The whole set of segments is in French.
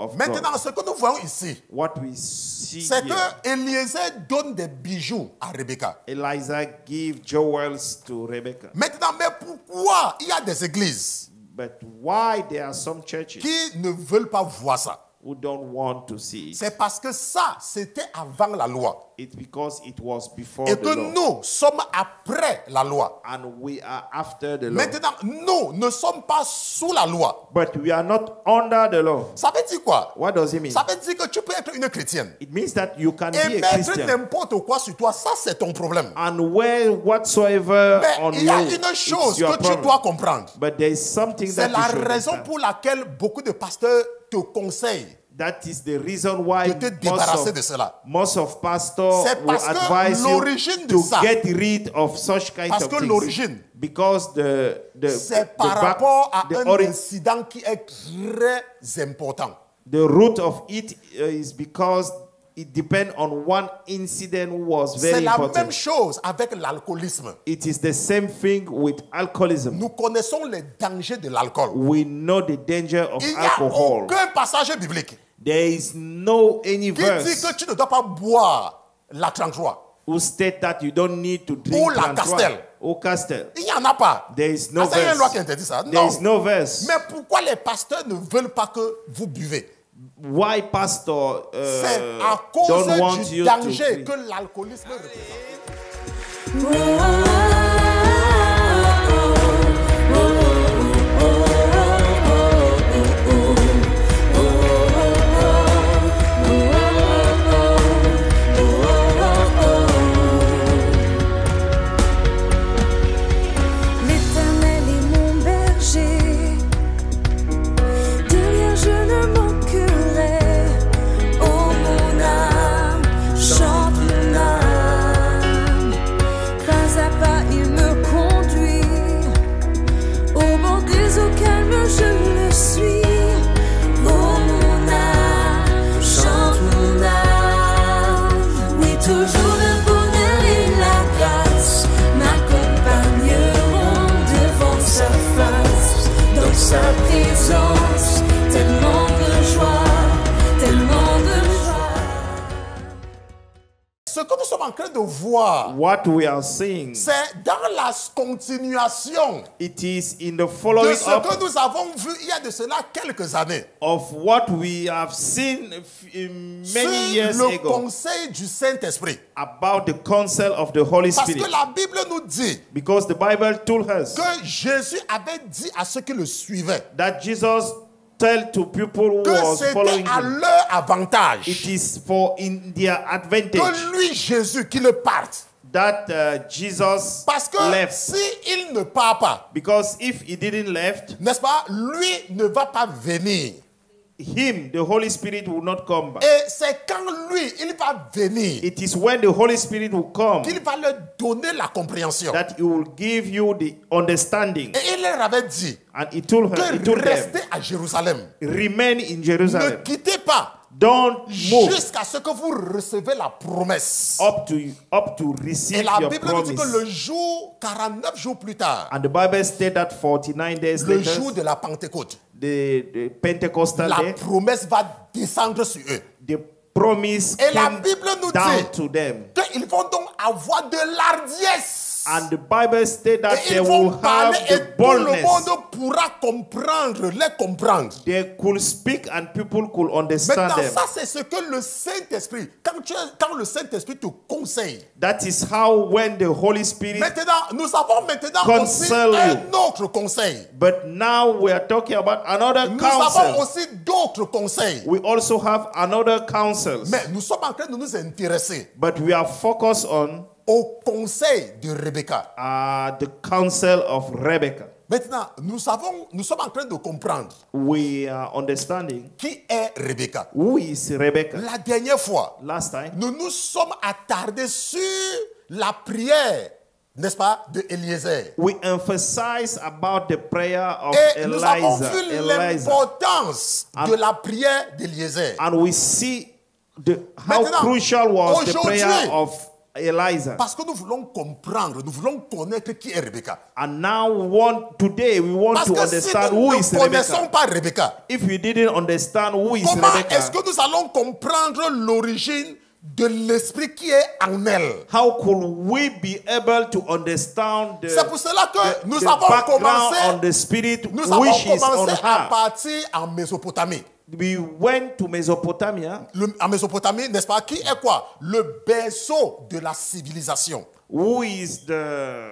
of Maintenant, God. ce que nous voyons ici, What we see c'est here, que Eliezer donne des bijoux à Rebecca. Eliza gave jewels to Rebecca. Maintenant, mais pourquoi il y a des églises But why there are some churches qui ne veulent pas voir ça? who don't want to see it? C'est parce que ça, c'était avant la loi. It's because it was before Et the que law. nous sommes après la loi. And we are after the law. Maintenant, nous ne sommes pas sous la loi. But we are not under the law. Ça veut dire quoi? What does it mean? Ça veut dire que tu peux être une chrétienne. It means that you can Et be a mettre Christian n'importe quoi sur toi, ça c'est ton problème. and wear whatsoever Mais on il y a you. une It's chose your que tu problem. dois comprendre. But there is something C'est that la you should raison understand. pour laquelle beaucoup de pasteurs te conseillent That is the reason why de te débarrasser de cela. most of pastors C'est will parce que advise l'origine you de to ça, get rid of such kind parce of que things. l'origine, Because c'est par rapport à un the incident qui est très important. root of it is because it depends on one incident who was C'est very la même important. chose avec l'alcoolisme. It is the same thing with alcoholism. Nous connaissons les dangers de l'alcool. We know the danger of Il n'y a alcohol. aucun passage biblique There is no any qui dit verse que tu ne dois pas boire la 33 who state that you don't need to ou drink la 33 Castel. or Castel. Il n'y en a pas. There is no Ah, c'est une loi qui verse. interdit ça. There Non. is no verse. Mais pourquoi les pasteurs ne veulent pas que vous buvez? Why pastor C'est à cause don't want du you danger to que l'alcoolisme représente. L'Éternel est mon berger, de rien je ne manquerai. Oh mon âme, chante mon âme. Pas à pas il me conduit, au bord des eaux calmes je le suis. Oh mon âme, chante mon âme. Oui, toujours le bonheur et la grâce m'accompagneront devant sa face, dans sa présence, tellement de joie, tellement de joie. Ce que nous sommes en train de voir, what we are seeing. c'est dans la continuation It is in the de following ce up que nous avons vu il y a de cela quelques années. of what we have seen many years Sur le ago conseil du Saint-Esprit. about the counsel of the Holy Parce Spirit. que la Bible nous dit Because the Bible told us que Jésus avait dit à ceux qui le suivaient that Jesus tell to people who que was c'était following à him, leur avantage it is for in their advantage que lui, Jésus, qu'il parte. that Jesus Parce que left. s'il ne part pas, Because if he didn't left, n'est-ce pas, lui ne va pas venir. him, the Holy Spirit will not come back. Et c'est quand lui, il va venir, It is when the Holy Spirit will come qu'il va leur donner la compréhension. that he will give you the understanding. Et il leur avait dit And he told que them, restez à Jérusalem. remain in Ne Jerusalem. quittez pas Don't move jusqu'à ce que vous recevez la promesse. up to Et receive la your Bible nous dit que promise. le jour, 49 jours plus tard, And the Bible stated that 49 days le later, jour de la Pentecôte, the Pentecostal la day, promesse va descendre sur eux. the promise Et la came Bible nous down dit to them. qu'ils vont donc avoir de l'ardiesse. And the Bible stated that Et they ils will vont parler have et the tout le boldness. monde pourra comprendre, les comprendre. They could speak and people could understand Maintenant, them. ça c'est ce que le Saint-Esprit, quand le Saint-Esprit te conseille. That is how when the Holy Spirit. Maintenant, nous avons maintenant aussi Counsel un autre conseil. But now we are talking about another Nous avons counsel. aussi d'autres conseils. We also have another counsel. Mais nous sommes en train de nous intéresser But we are focused on au conseil de Rebecca. the counsel of Rebecca. Maintenant, nous sommes en train de comprendre We are understanding qui est Rebecca. who is Rebecca. La dernière fois, Last time, nous nous sommes attardés sur la prière, n'est-ce pas, de Eliezer. we emphasize about the prayer of Et nous avons vu Eliza. l'importance de la prière d'Eliezer. And we see how Maintenant, crucial was the aujourd'hui, prayer of Eliza. Parce que nous voulons comprendre, nous voulons connaître qui est Rebecca. And now today we want Parce to que si understand nous who ne is connaissons Rebecca. pas Rebecca, If you didn't understand who is comment est-ce Rebecca, que nous allons comprendre l'origine de l'esprit qui est en elle? how could we be able to understand C'est pour cela que nous the avons background commencé, on the spirit nous avons which is on commencé à her? partir en Mésopotamie. We went to Mesopotamia, En Mésopotamie, n'est-ce pas? Qui est quoi? Le berceau de la civilisation. who is the...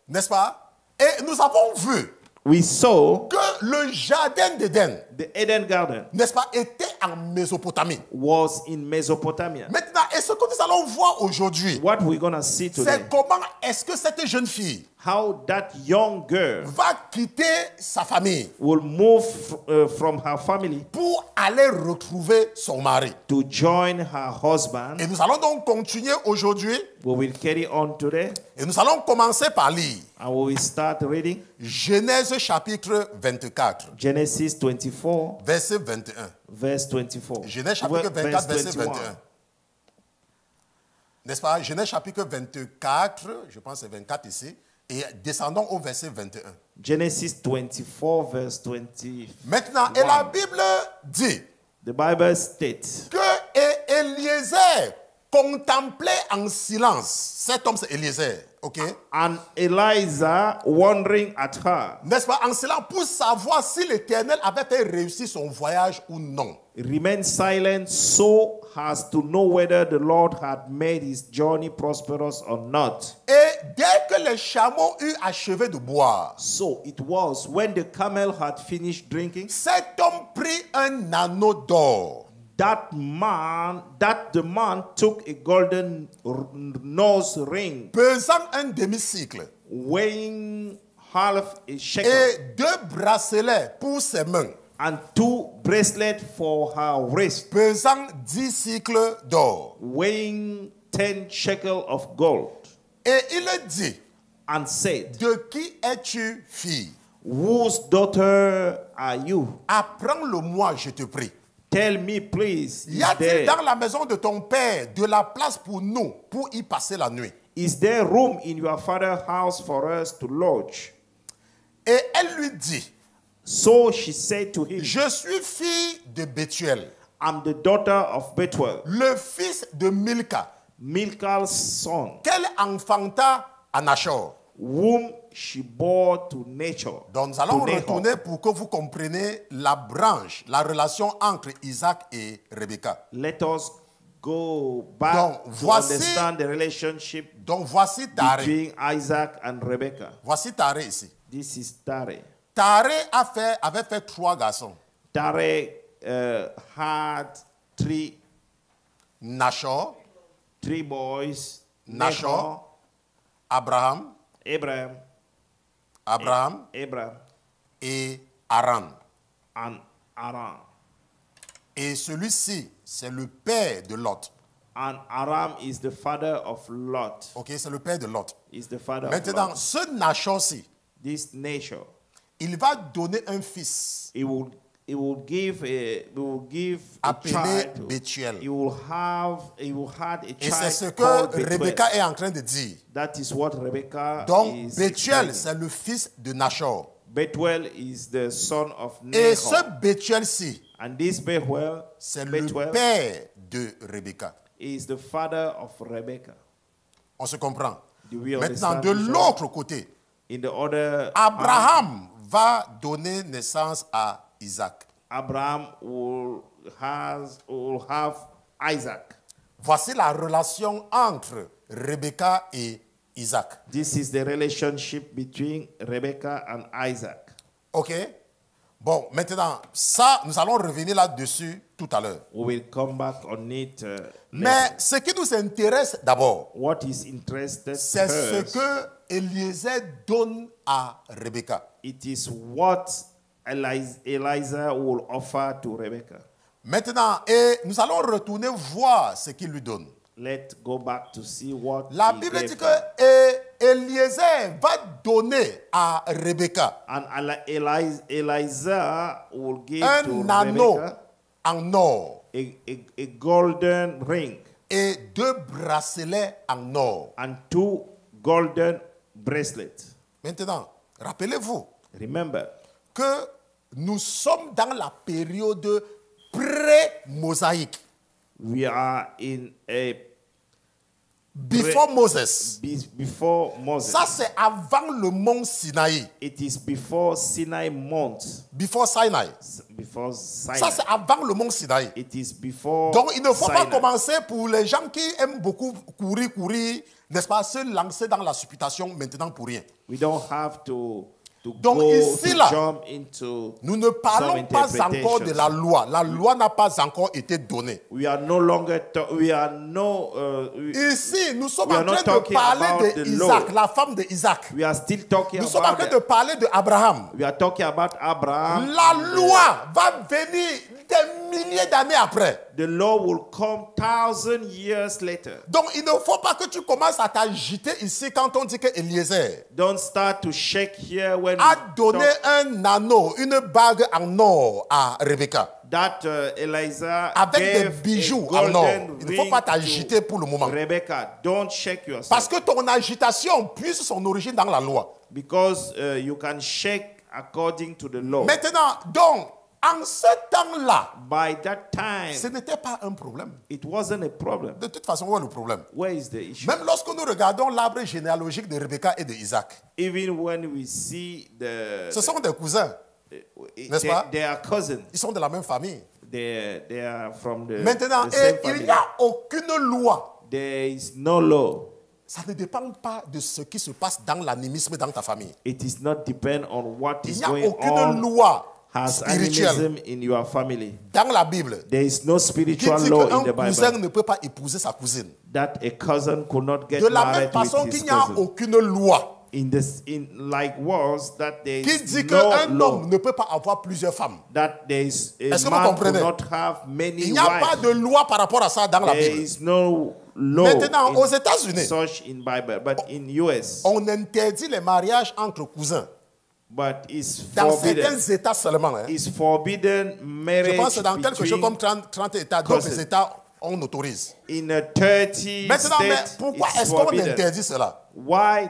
N'est-ce pas? Et nous avons vu We saw que le jardin d'Éden, the Eden Garden n'est-ce pas, était en Mésopotamie. was in Mesopotamia. Maintenant, et ce que nous allons voir aujourd'hui, What we're going to see today, c'est comment est-ce que cette jeune fille how that young girl va quitter sa famille will move from her family pour aller retrouver son mari. to join her husband. Et nous allons donc continuer aujourd'hui We will carry on today et nous allons commencer par lire and we will start reading Genèse chapitre 24, Genesis 24, verset 21. verse 24. Genèse chapitre 24, Verse verset 21. 21. N'est-ce pas? Genèse chapitre 24, je pense que c'est 24 ici, et descendons au verset 21. Genesis 24, verse 20. Maintenant, et la Bible dit The Bible states, que Eliezer contemplait en silence. Cet homme, c'est Eliezer, ok? and Eliza wondering at her, N'est-ce pas? En silence pour savoir si l'Éternel avait fait réussir son voyage ou non. remained silent so as to know whether the Lord had made his journey prosperous or not. Et dès que les chameaux eurent achevé de boire, So it was when the camel had finished drinking, cet homme prit un anneau d'or that the man took a golden nose ring pesant un demi-cycle weighing half a shekel et 2 bracelets pour ses mains and 2 bracelets for her wrist pesant 10 cycles d'or. weighing 10 shekels of gold, Et il dit, and said, de qui es-tu, fille? whose daughter are you? Apprends-le-moi, je te prie. Tell me please, Y a-t-il dans la maison de ton père de la place pour nous, pour y passer la nuit? is there room in your father's house for us to lodge? Et elle lui dit, So she said to him, je suis fille de Bethuel, I'm the daughter of Bethuel, le fils de Milca, Milcah's son, qu'elle enfanta à Nachor. whom she bore to Nature. Donc nous allons to Nahor. retourner pour que vous compreniez la branche, la relation entre Isaac et Rebecca. Let us go back Donc, to voici- understand the relationship Donc voici Taré. between Isaac and Rebecca. Voici Taré ici. This is Tare. Taré avait fait 3 garçons. Tare had three Nachor, boys. Nahor, Nahor, Abraham, Abraham et Haran. and Aram. Et celui-ci, c'est le père de Lot. And Aram is the father of Lot. Ok, c'est le père de Lot. Is the father Maintenant, of Lot. ce Nachor-ci, This nation, il va donner un fils he will give a appelé child. Bethuel. He will have a Et c'est ce child que called Bethuel. Rebecca est en train de dire. That is what Rebecca Donc, is Bethuel, explaining. c'est le fils de Nachor. Bethuel is the son of Et ce Nahor. Bethuel-ci, And this Bethuel c'est le père de Rebecca. is the father of Rebecca. On se comprend. Do we Maintenant, understand de each other? l'autre côté, In the other, Abraham va donner naissance à Isaac. Abraham will have Isaac. Voici la relation entre Rebecca et Isaac. This is the relationship between Rebecca and Isaac. OK? Bon, maintenant, ça, nous allons revenir là-dessus tout à l'heure. We will come back on it Mais later. ce qui nous intéresse d'abord, What is interested c'est ce first, que Eliezer donne à Rebecca. it is what Eliza will offer to Rebecca. Maintenant, et nous allons retourner voir ce qu'il lui donne. Let's go back to see what La he Bible gave dit her. que Eliezer va donner à Rebecca And Eliza will give to un anneau Rebecca en or. a golden ring. et 2 bracelets en or. and 2 golden bracelets. Maintenant, rappelez-vous Remember, que nous sommes dans la période pré-mosaïque. we are in a Before Moses. before Moses. Ça, c'est avant le mont Sinaï. It is before Sinai Mount. Before Sinai. Before Sinai. Ça, c'est avant le mont Sinaï. It is before Donc, il ne faut pas Sinai. commencer pour les gens qui aiment beaucoup courir, n'est-ce pas, se lancer dans la supputation maintenant pour rien. We don't have to Donc, go ici, to là, jump into Nous ne parlons pas encore de la loi. La loi n'a pas encore été donnée. We are no longer we are no Ici, nous sommes we en are not train de talking parler about de the Isaac, law. la femme de Isaac. we are still talking Nous sommes en about train de parler de Abraham. we are talking about Abraham. La loi va venir des milliers d'années après. The law will come 1,000 years later. Donc, il ne faut pas que tu commences à t'agiter ici quand on dit que Eliezer Don't start to shake here when a we donné talk un anneau, une bague en or à Rebecca. that Eliza Avec des gave bijoux a en or. golden Il ne faut ring pas to t'agiter pour le moment. Rebecca. Don't shake yourself. Parce que ton agitation puise son origine dans la loi. Because you can shake according to the law. Maintenant, donc, en ce temps-là, By that ce time, n'était pas un problème. it wasn't a problem. De toute façon, où est le problème? Where is the issue? Même lorsque nous regardons l'arbre généalogique de Rebecca et de Isaac, Even when we see ce sont des cousins. N'est-ce pas? they are cousins. Ils sont de la même famille. They are from the, Maintenant, the same et il family. n'y a aucune loi. There is no law. Ça ne dépend pas de ce qui se passe dans l'animisme dans ta famille. It is not depend on what Il is n'y a going aucune on loi as spirituelle animism in your family. dans la Bible There is no qui spiritual dit law in qu'un the cousin Bible ne peut pas épouser sa cousine. that a cousin could not get De la même married façon with qu'il his n'y a cousin. aucune loi Like was that there qui is dit no qu'un law homme ne peut pas avoir plusieurs femmes. that there is a Est-ce que vous man could comprenez? not have many Il n'y a pas wives. de loi par rapport à ça dans la There Bible. is no law Maintenant, aux in États-Unis, such in Bible, but in US, on interdit les mariages entre cousins. but it's Dans forbidden. certains États seulement. Hein. It's forbidden Je marriage pense que dans quelque chose comme between 30 États, d'autres cousins. États, on autorise. in a 30 Maintenant, mais states. pourquoi It's est-ce qu'on forbidden. interdit cela? Why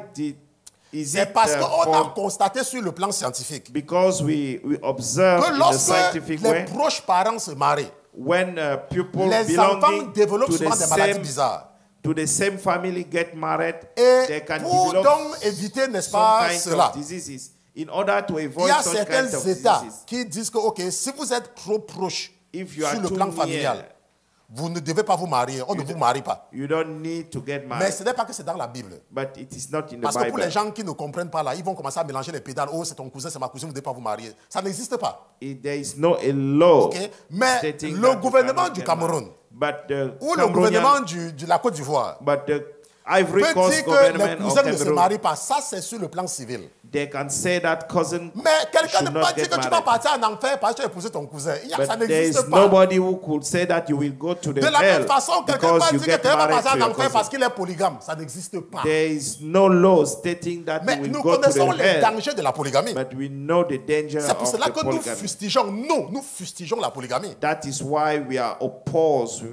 is C'est it parce qu'on a for- constaté sur le plan scientifique because we observe que in a lorsque scientific les way proches parents se marient, when people les enfants belonging développent to souvent the des maladies same bizarres. to the same family get married, Et they can pour develop donc éviter, n'est-ce some pas, kind cela, of diseases. In order to il avoid y a such certains kind of États diseases, qui disent que, ok, si vous êtes trop proche if you are sur le too plan near, familial, vous ne devez pas vous marier, on ne vous marie pas. you don't need to get Mais married. ce n'est pas que c'est dans la Bible. But it is not in the Parce que pour Bible. les gens qui ne comprennent pas là, ils vont commencer à mélanger les pédales. Oh, c'est ton cousin, c'est ma cousine, vous ne devez pas vous marier. Ça n'existe pas. There is no a law Ok? Mais stating le that you gouvernement cannot du get Cameroun married. But the ou le Cameroonian- gouvernement de la Côte d'Ivoire but the Ivory peut Coast dire que les government of cousins ne se Cameroon, marient pas. Ça, c'est sur le plan civil. they can say that cousin Mais quelqu'un ne should peut not pas dire get que tu vas married. partir en enfer parce que tu as épousé ton cousin. Ça But there is n'existe pas. nobody who could say that you will go to the De la hell même façon, quelqu'un ne peut because pas you dire que get tu vas married partir to en your enfer parce cousin. qu'il est polygame. Ça n'existe pas. There is no law stating that Mais you will nous go to connaissons the les hell. dangers de la polygamie. But we know the danger C'est pour of cela the que nous polygamy. fustigeons, nous fustigeons la polygamie. That is why we are opposed.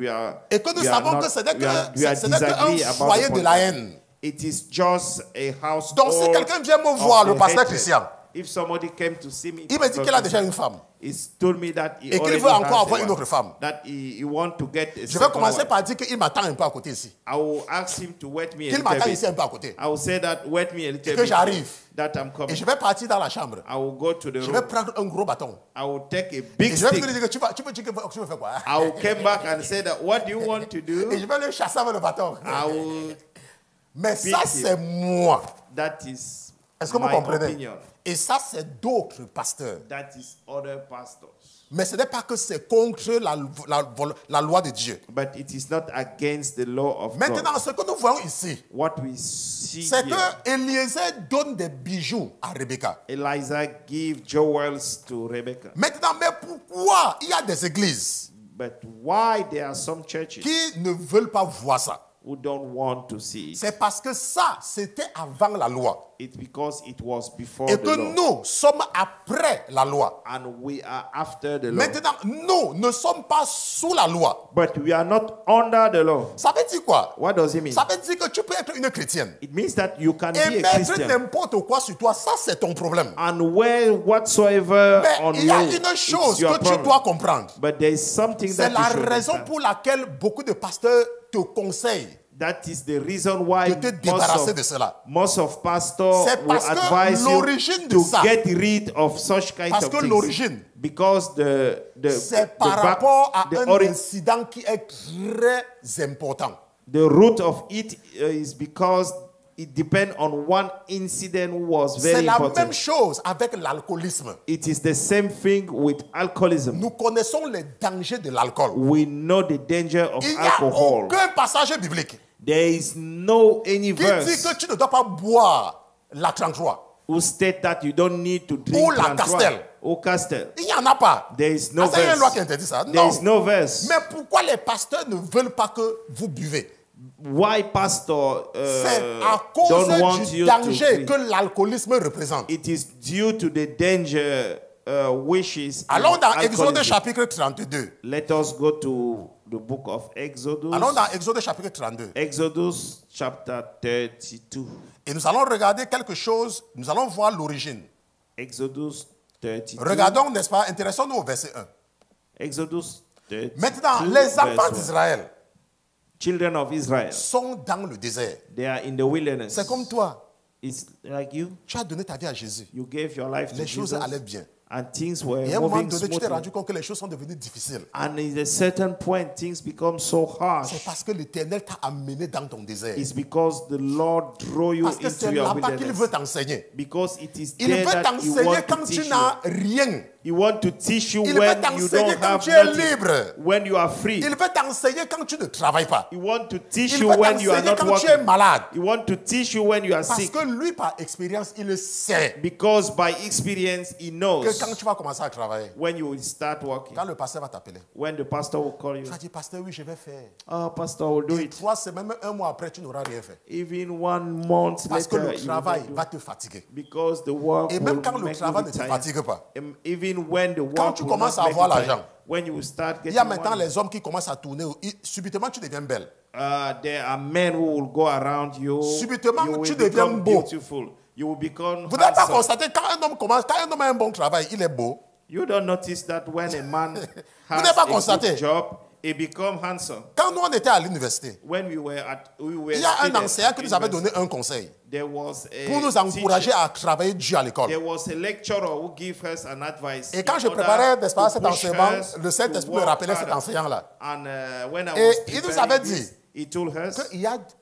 Et que nous we are savons not- que ce n'est we are qu'un disagree about foyer the de la polygamy. haine. It is just a household. Donc si quelqu'un vient me of voir, le the pasteur hatred. Christian, If somebody came to see me, il me dit qu'il a déjà une femme. he told me that he Et qu'il already veut encore has a avoir une wife, autre femme. that he want to get a Je vais second commencer wife. par dire qu'il m'attend un peu à côté ici. I will ask him to wait me a Qu'il little m'attend bit. ici un peu à côté. I will say that wait me a little Que bit. j'arrive. That I'm Et coming. je vais partir dans la chambre. I will go to the Je vais room. prendre un gros bâton. I will take a Et big je vais stick. lui dire que tu veux faire quoi? I will come back and say that what do you want to Et do? je vais le chasser avec le bâton. I will. Mais ça, beat him. c'est moi. That is Est-ce que vous my comprenez? opinion. Et ça, c'est d'autres pasteurs. That is other pastors. Mais ce n'est pas que c'est contre la loi de Dieu. But it is not against the law of Maintenant, God. ce que nous voyons ici, What we see c'est here, que Eliezer donne des bijoux à Rebecca. Eliza give jewels to Rebecca. Maintenant, mais pourquoi il y a des églises But why there are some churches qui ne veulent pas voir ça? who don't want to see it? C'est parce que ça, c'était avant la loi. It's because it was before Et the que law. nous sommes après la loi. And we are after the law. Maintenant, nous ne sommes pas sous la loi. But we are not under the law. Ça veut dire quoi? What does it mean? Ça veut dire que tu peux être une chrétienne. It means that you can Et be a mettre Christian. n'importe quoi sur toi, ça c'est ton problème. And wear whatsoever Mais on il y a you, une it's chose your que tu problem. dois comprendre. But there is something C'est that la you should raison understand. pour laquelle beaucoup de pasteurs te conseillent That is the reason why de te débarrasser de cela. most of pastors C'est will parce que advise l'origine you de to ça- get rid of such kind Parce of que things. l'origine, Because c'est par rapport à un the incident qui est très important. root of it is because it depends on one incident who was C'est very la même important. chose avec l'alcoolisme. It is the same thing with alcoholism. Nous connaissons les dangers de l'alcool. We know the danger of Il n'y a alcohol. aucun passage biblique There is no any qui dit verse que tu ne dois pas boire la 33. who state that you don't need to Ou drink la 33. Castel. Or Castel. Il n'y en a pas. There is no Ah, c'est une loi qui verse. interdit ça. There Non. is no verse. Mais pourquoi les pasteurs ne veulent pas que vous buvez? Why pastor C'est à cause don't want du you danger to que l'alcoolisme représente. It is due to the danger which is in Allons dans Exode alcoholism. chapitre 32. Let us go to the book of Exodus. Allons dans Exode chapitre 32. Exodus chapter 32. Et nous allons regarder quelque chose. Nous allons voir l'origine. Exodus 32. Regardons, n'est-ce pas? Intéressons-nous au verset 1. Exodus 32. Maintenant, les enfants verse 1. d'Israël Children of Israel, sont dans le désert. they are in the wilderness. C'est comme toi. It's like you. Tu as donné ta vie à Jésus. You gave your life to Les choses Jesus, allaient bien. and things were Et à un moment moving donné, tu t'es smoothly. rendu compte que les choses sont devenues difficiles. And at a certain point, things become so C'est harsh. parce que l'Éternel t'a amené dans ton désert. It's because the Lord drew you Parce que c'est into your là-bas qu'il veut wilderness. t'enseigner. Because it is Il there veut that He t'enseigner wants quand to tu teach you. n'as rien. He wants to teach you Il veut when you t'enseigner don't quand have tu es nothing. libre. When you are free. Il veut t'enseigner quand tu ne travailles pas. He wants to teach Il you veut when you are t'enseigner not quand tu es working. malade. He wants to teach you when you are Parce sick. que lui, par expérience, il sait Because by experience, He que knows quand tu vas commencer à travailler, when you will start working. quand le pasteur va t'appeler, When the pastor will call you. tu vas dire, pasteur, oui, je vais faire. Oh, pastor will do Et it. 3 semaines, même un mois après, tu n'auras rien fait. Even 1 month Parce que later, le you travail will do va it. te fatiguer. Because the work Et même will quand le make travail you ne te tired. fatigue pas, Even when the quand work tu will commences not à make avoir you tired. l'argent, When you start il y getting a maintenant money, les hommes qui commencent à tourner. Subitement, tu deviens belle. there are men who will go around you. Subitement, You tu will deviens become beau. beautiful. You will become Vous n'avez pas handsome. constaté quand un homme a un bon travail, il est beau. You don't notice that when a man has n'avez pas a constaté? good job, he become handsome. Quand nous on était à l'université, When we were il y a un students enseignant qui at nous avait university, donné un conseil there was a pour nous encourager teacher. à travailler dur à l'école. There was a lecturer who gave us an advice. Et quand in je order préparais, n'est-ce pas, to cet push enseignement, us le to Saint-Esprit me work rappelait cet harder. enseignant-là. And when I Et was il nous preparing avait this, dit he told us,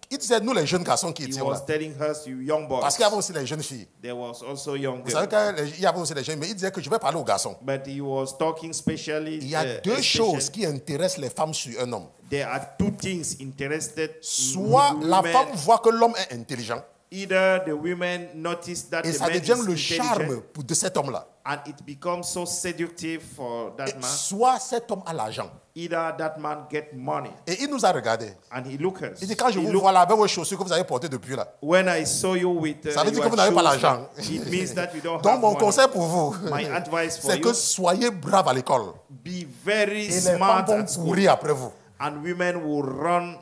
Il disait, nous les jeunes garçons qui he étions was là. telling us, you young boys, Parce qu'il y avait aussi les jeunes filles. there was also young Vous savez girls. qu'il y avait aussi les jeunes, mais il disait que je vais parler aux garçons. But he was talking specially. Il y a deux choses qui intéressent les femmes sur un homme. There are two things interested. Soit la women. femme voit que l'homme est intelligent Either the women notice that et the ça man devient is le intelligent, charme de cet homme-là. and it becomes so seductive for that Et man. soit cet homme a l'argent. Either that man get money, Et il nous a regardé. and he look us. Il dit, quand je He vous look- vois là avec vos chaussures que vous avez portées depuis là, when I saw you with ça veut dire your que vous n'avez pas shoes, l'argent. it means that you don't Donc have mon money. conseil pour vous, My advice for c'est que you, soyez brave à l'école. be very Et les smart femmes at vont school, courir après vous. and women will run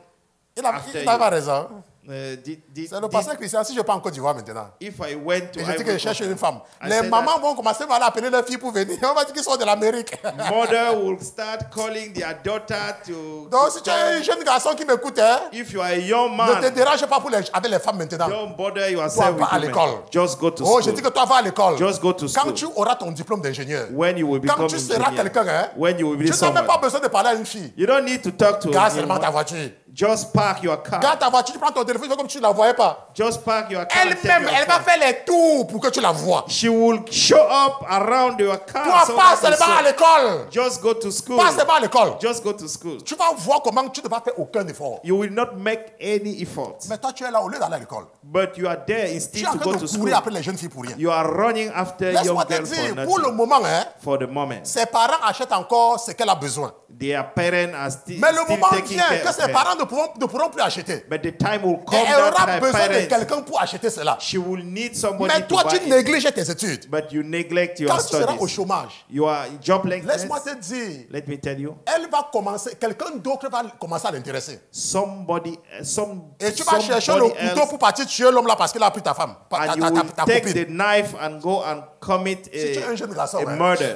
after Il avait you. raison. C'est le pasteur Christian, si je pars en Côte d'Ivoire maintenant, if I went to et je dis que je Ivory cherche Coast, une femme, I les said mamans vont commencer à appeler leurs filles pour venir. On va dire qu'ils sont de l'Amérique. that mother will start calling their daughter to. Donc si tu es un jeune garçon qui m'écoute, hein, If you are a young ne te man, dérange pas avec les femmes maintenant. don't bother Toi, yourself va à with l'école. women. Just go to Oh, je school. dis que toi, va à l'école. Just go to Quand school. tu auras ton diplôme d'ingénieur, When you will quand become tu seras engineer, quelqu'un, hein, when you will be tu n'as même someone, pas besoin de parler à une fille. you don't need to talk to Garde a seulement ta woman. voiture. Just park your car. Garde ta voiture, tu prends ton téléphone comme tu ne la voyais pas. Just park your car. and take Elle-même, your elle va phone. faire les tours pour que tu la vois. She will show up around your car. Toi, so passe that you seulement à saw. l'école. Just go to school. Passe seulement à l'école. Just go to school. Tu vas voir comment tu ne vas faire aucun effort. You will not make any effort. Mais toi, tu es là au lieu d'aller à l'école. But you are there Tu instead es en to train go de to school. courir après les jeunes filles pour rien. You are running after young Laisse-moi te girls for dire, pour le nothing. moment, hein, For the moment. ses parents achètent encore ce qu'elle a besoin. Their parents are still Mais le moment taking vient care que of ses her. parents ne ne pourront plus acheter. But the time will Et come elle that aura her besoin de parents, quelqu'un pour acheter cela. she will need somebody Mais to toi, buy tu it. négliges tes études. But you neglect your Quand tu seras au studies. chômage, You are jobless. laisse-moi te dire, Let me tell you, elle va commencer, quelqu'un d'autre va commencer à l'intéresser. somebody, Et tu vas chercher le somebody couteau else, pour partir tuer l'homme là parce qu'il a pris ta femme, and you will ta take copine. the knife and go and commit Si tu es un jeune garçon, a hein. murder.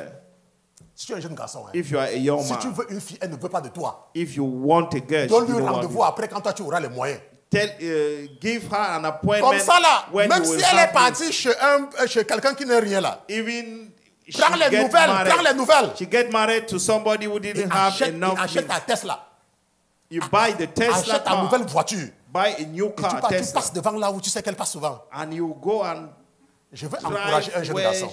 Si tu es un jeune garçon, hein, If you are a young si tu man, veux une fille, elle ne veut pas de toi. if you want a girl, she Donne-lui don't un want rendez-vous you. après quand toi tu auras les moyens. Give her an appointment Comme ça là, when même you si will elle est have partie chez quelqu'un qui n'est rien là, even she prends les get nouvelles, married. prends les nouvelles. She get married to somebody who didn't have enough Achète ta means. Tesla, You buy the Tesla achète ta car, nouvelle voiture. buy a new Et tu car, passes Tesla, devant là où tu sais qu'elle passe souvent. and you go and Je veux encourager un drive jeune where garçon.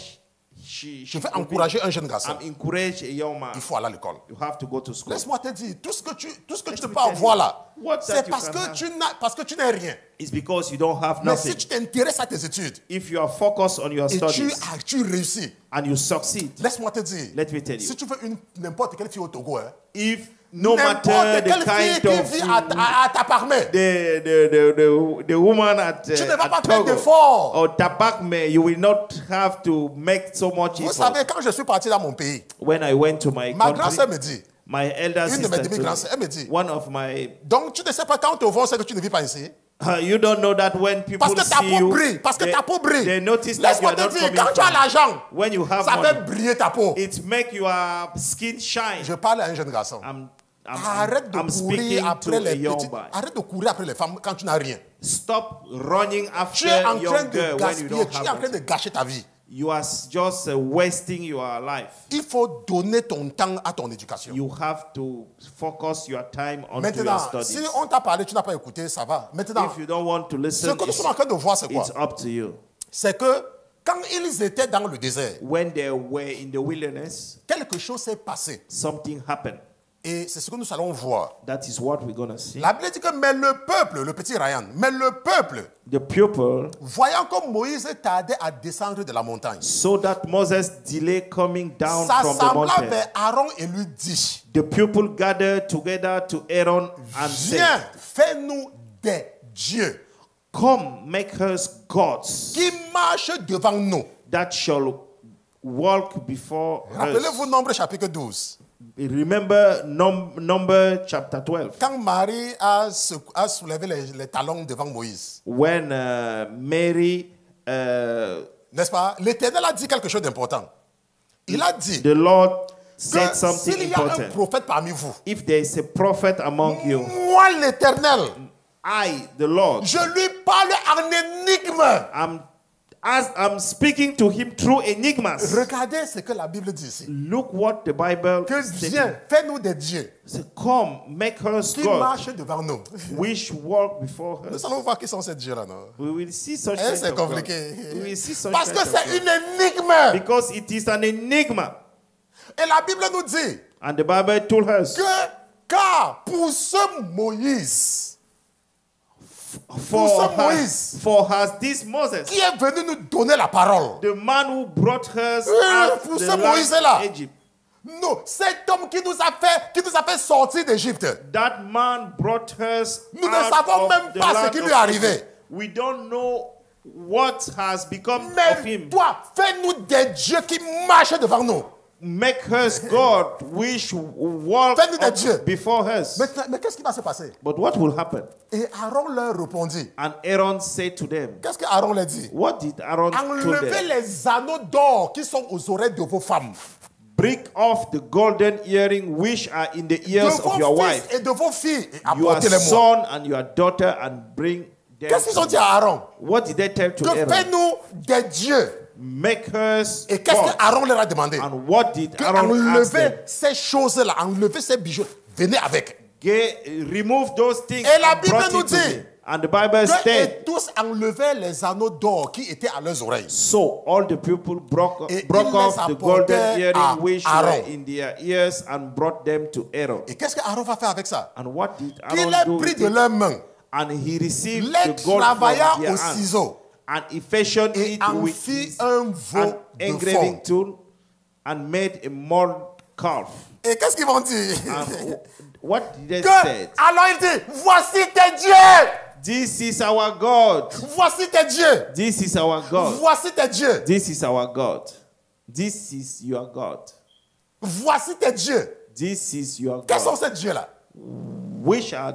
she Je veux could be. encourager un jeune garçon. And encourage a young man. Il faut aller à l'école. You have to go to school. Laisse-moi te dire, tout ce que tu Let ne peux me pas tell avoir you, là, what c'est that you parce can que tu n'es rien. It's because you don't have Mais nothing. si tu t'intéresses à tes études If you are focused on your et studies tu réussis, and you succeed, laisse-moi te dire, let me tell you, si tu veux n'importe quelle fille au Togo, hein, if no n'importe matter quelle the fille kind qui of vit à Taparmé, the woman at, tu ne vas at pas faire Togo d'efforts. or Tabakme, you will not have to make so much Vous effort. savez, quand je suis parti dans mon pays, When I went to my ma grande-sœur country, me dit, my elder une de mes sister, demi-grands-sœurs, elle me dit, one of my, donc tu ne sais pas quand on te voit, c'est que tu ne vis pas ici. you don't know that when people Parce que ta see peau you, brille, parce que ta peau brille. they notice that you Laisse-moi are te not dire, coming quand tu as from, l'argent, when you have ça fait money, briller ta peau. it make your skin shine. Je parle à un jeune garçon. Arrête de I'm speaking courir après to a les young petites. boy. Arrête de courir après les femmes quand tu n'as rien. Stop running Tu after es en train young de girl when you gaspiller, don't tu es en train have de it. gâcher ta vie. You are just wasting your life. Il faut donner ton temps à ton éducation. You have to focus your time on your Maintenant, studies. si on t'a parlé, tu n'as pas écouté, ça va. Maintenant, If you don't want to ce listen, que nous sommes en train de voir, c'est quoi? it's up to you. C'est que quand ils étaient dans le désert, When they were in the wilderness, quelque chose s'est passé. something happened. Et c'est ce que nous allons voir. That is what we're going to see. La Bible dit que, mais le peuple, le petit Ryan, mais le peuple, The people, voyant que Moïse tardait à descendre de la montagne, so that Moses delayed coming down from the s'assembla mountain, vers Aaron et lui dit, the people gathered together to Aaron and viens, said, fais-nous des dieux come, make us gods qui marchent devant nous. that shall walk before us. Rappelez-vous Nombre chapitre 12. Remember Number chapter 12. Quand Marie a soulevé les talons devant Moïse, When Mary, n'est-ce pas? L'Éternel a dit quelque chose d'important. Il a dit the Lord said que something s'il y a un important. prophète parmi vous, If there is a prophet among you, moi l'Éternel, I, the Lord, je lui parle en énigme. I'm speaking to him through enigmas. Regardez ce que la Bible dit ici. Look what the Bible Que says. viens, fais-nous des dieux Say, come, make us qui God, marchent devant nous. which walk before us. Nous allons voir qui sont ces dieux-là, non? We will see such Eh, kind c'est of God. compliqué. We will see such Parce kind que of c'est God. une énigme. Because it is an enigma. Et la Bible nous dit And the Bible told us, que, car pour ce Moïse, for has this Moses, qui est venu nous donner la parole, the man who brought us pour out ce the land Moïse-là. of Egypt, non, cet homme qui nous a fait sortir d'Égypte, that man brought us nous ne out savons of même the pas ce land qui of lui est arrivé. Egypt. We don't know what has become of Mais him. toi, fais-nous des dieux qui marchent devant nous. Make us God, which walk Fais-nous des up dieux. before us. Mais qu'est-ce qui va se passer? But what will happen? Et Aaron leur répondit. And Aaron said to them, Qu'est-ce que Aaron leur dit? what did Aaron tell Enlevez them? les anneaux d'or qui sont aux oreilles de vos femmes, Break off the golden earring which are in the de ears of your vos wife, fils et de vos filles, et your apportez-les-moi. son and your daughter, and bring them. Qu'est-ce qu'ils ont to dit me. à Aaron? What did they tell to Que Aaron? fais-nous des dieux. Make us Et qu'est-ce God. que Aaron leur a demandé? And what did Que Aaron ask them? enlevez ces choses-là, enlevez ces bijoux, venez avec. Remove those things Et la and Bible brought nous it to dit me. And the Bible Que said, et tous enlevaient les anneaux d'or qui étaient à leurs oreilles. so all the people broke Et off ils the les golden apportaient à earring which Aaron. were in their ears and brought them to Aaron. Et qu'est-ce que Aaron va faire avec ça? And what did Qu'il Aaron ait do pris with de it? leurs mains, And he received les the gold travailla from their au hands, ciseau and he fashioned et it en with fit his un veau an de engraving fonte. tool and made a mold calf. Et qu'est-ce qu'ils vont dire? What did they Que, say? alors il dit, voici tes dieux. This is our God. Voici tes dieux. This is our God. Voici tes dieux. This is our God. This is your God. Voici tes dieux. This is your Quels sont God. ces dieux-là? Which are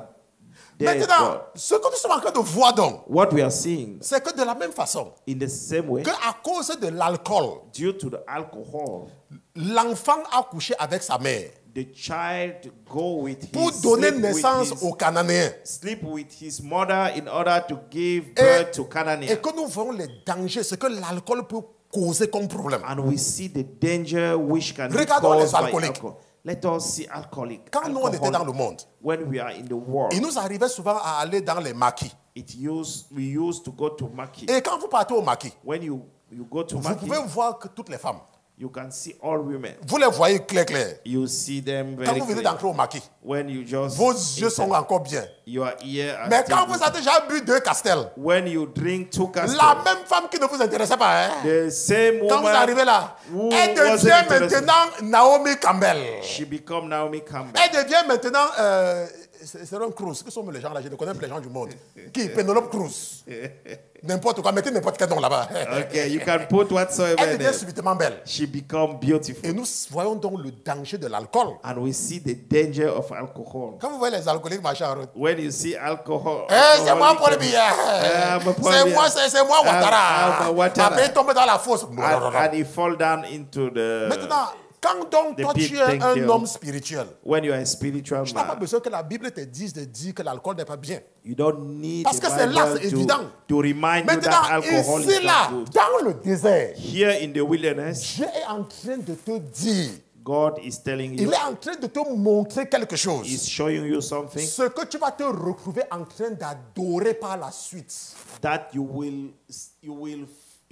their Maintenant, God? ce que nous sommes en train de voir donc, What we are seeing c'est que de la même façon, in the same way, qu'à cause de l'alcool, due to the alcohol, l'enfant a couché avec sa mère the child go with pour his donner sleep with naissance his- aux Cananéens. sleep with his mother in order to give birth to Et Canaanites. que nous voyons les dangers, ce que l'alcool peut causer comme problème. And we see the danger which can be Regardons les caused by alcooliques. alcohol. Let us see alcoholic. Quand nous, on était dans le alcoholic. monde, When we are in the world, il nous arrivait souvent à aller dans les maquis. we used to go to market. Et quand vous partez au maquis, When you go to vous market, pouvez voir que toutes les femmes, you can see all women. vous les voyez clair. You see them Quand very vous venez clear. d'entrer au maquis, When you just vos yeux sont encore bien. your ear are Mais still quand good. vous avez déjà bu 2 castels, When you drink two la castles, même femme qui ne vous intéressait pas, hein, the same quand vous woman arrivez là, who elle wasn't devient interested. maintenant Naomi Campbell. she become Naomi Campbell. Elle devient maintenant, c'est un Cruz. Que sont les gens là? Je ne connais plus les gens du monde. Qui? Penelope Cruz. N'importe quoi, mettez n'importe quel nom là-bas. Okay, you can put whatsoever Elle devient there. subitement belle. She become beautiful. Et nous voyons donc le danger de l'alcool. And we see the danger of alcohol. Quand vous voyez les alcooliques marcher en route, When you see alcohol, c'est moi pour le alcoholic- billet. Paul C'est Biya. moi, c'est moi, Ouattara. Ouattara. Après, il tombe dans la fosse. and he fall down into the. Maintenant, quand donc the toi pit, tu es thank un you. homme spirituel, When you are a spiritual tu n'as pas man, besoin que la Bible te dise de dire que l'alcool n'est pas bien. you don't need Parce the que c'est là, c'est Bible évident. to remind you Maintenant, that alcohol ici, is là, not good. dans le désert, Here in the wilderness, Dieu est en train de te dire, God is telling il you, est en train de te montrer quelque chose. He's showing you something Ce que tu vas te retrouver en train d'adorer par la suite. that you will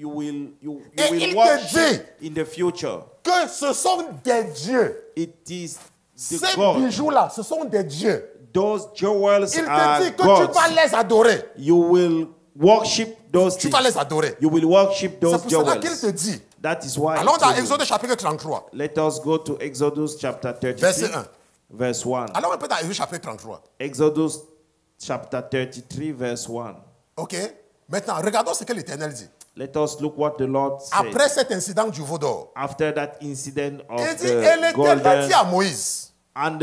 Et will il te worship in the future. Que ce sont des dieux. It is the Ces God. bijoux-là, ce sont des dieux. Those jewels Il te are dit que gods. tu vas les adorer. You will worship those Tu things. vas les adorer. You will worship C'est those pour cela qu'il te jewels. dit. That is why. Allons I dans tell you. Exode chapitre 33, Let us go to Exodus chapter 33, verset 1. verse 1. Allons un peu dans Exode chapitre 33. Exodus chapter 33, verse 1. OK? Maintenant, regardons ce que l'Éternel dit. Let us look what the Lord said. Après cet incident du veau d'or, After that incident of il dit, et the l'Éternel dit golden, à Moïse, and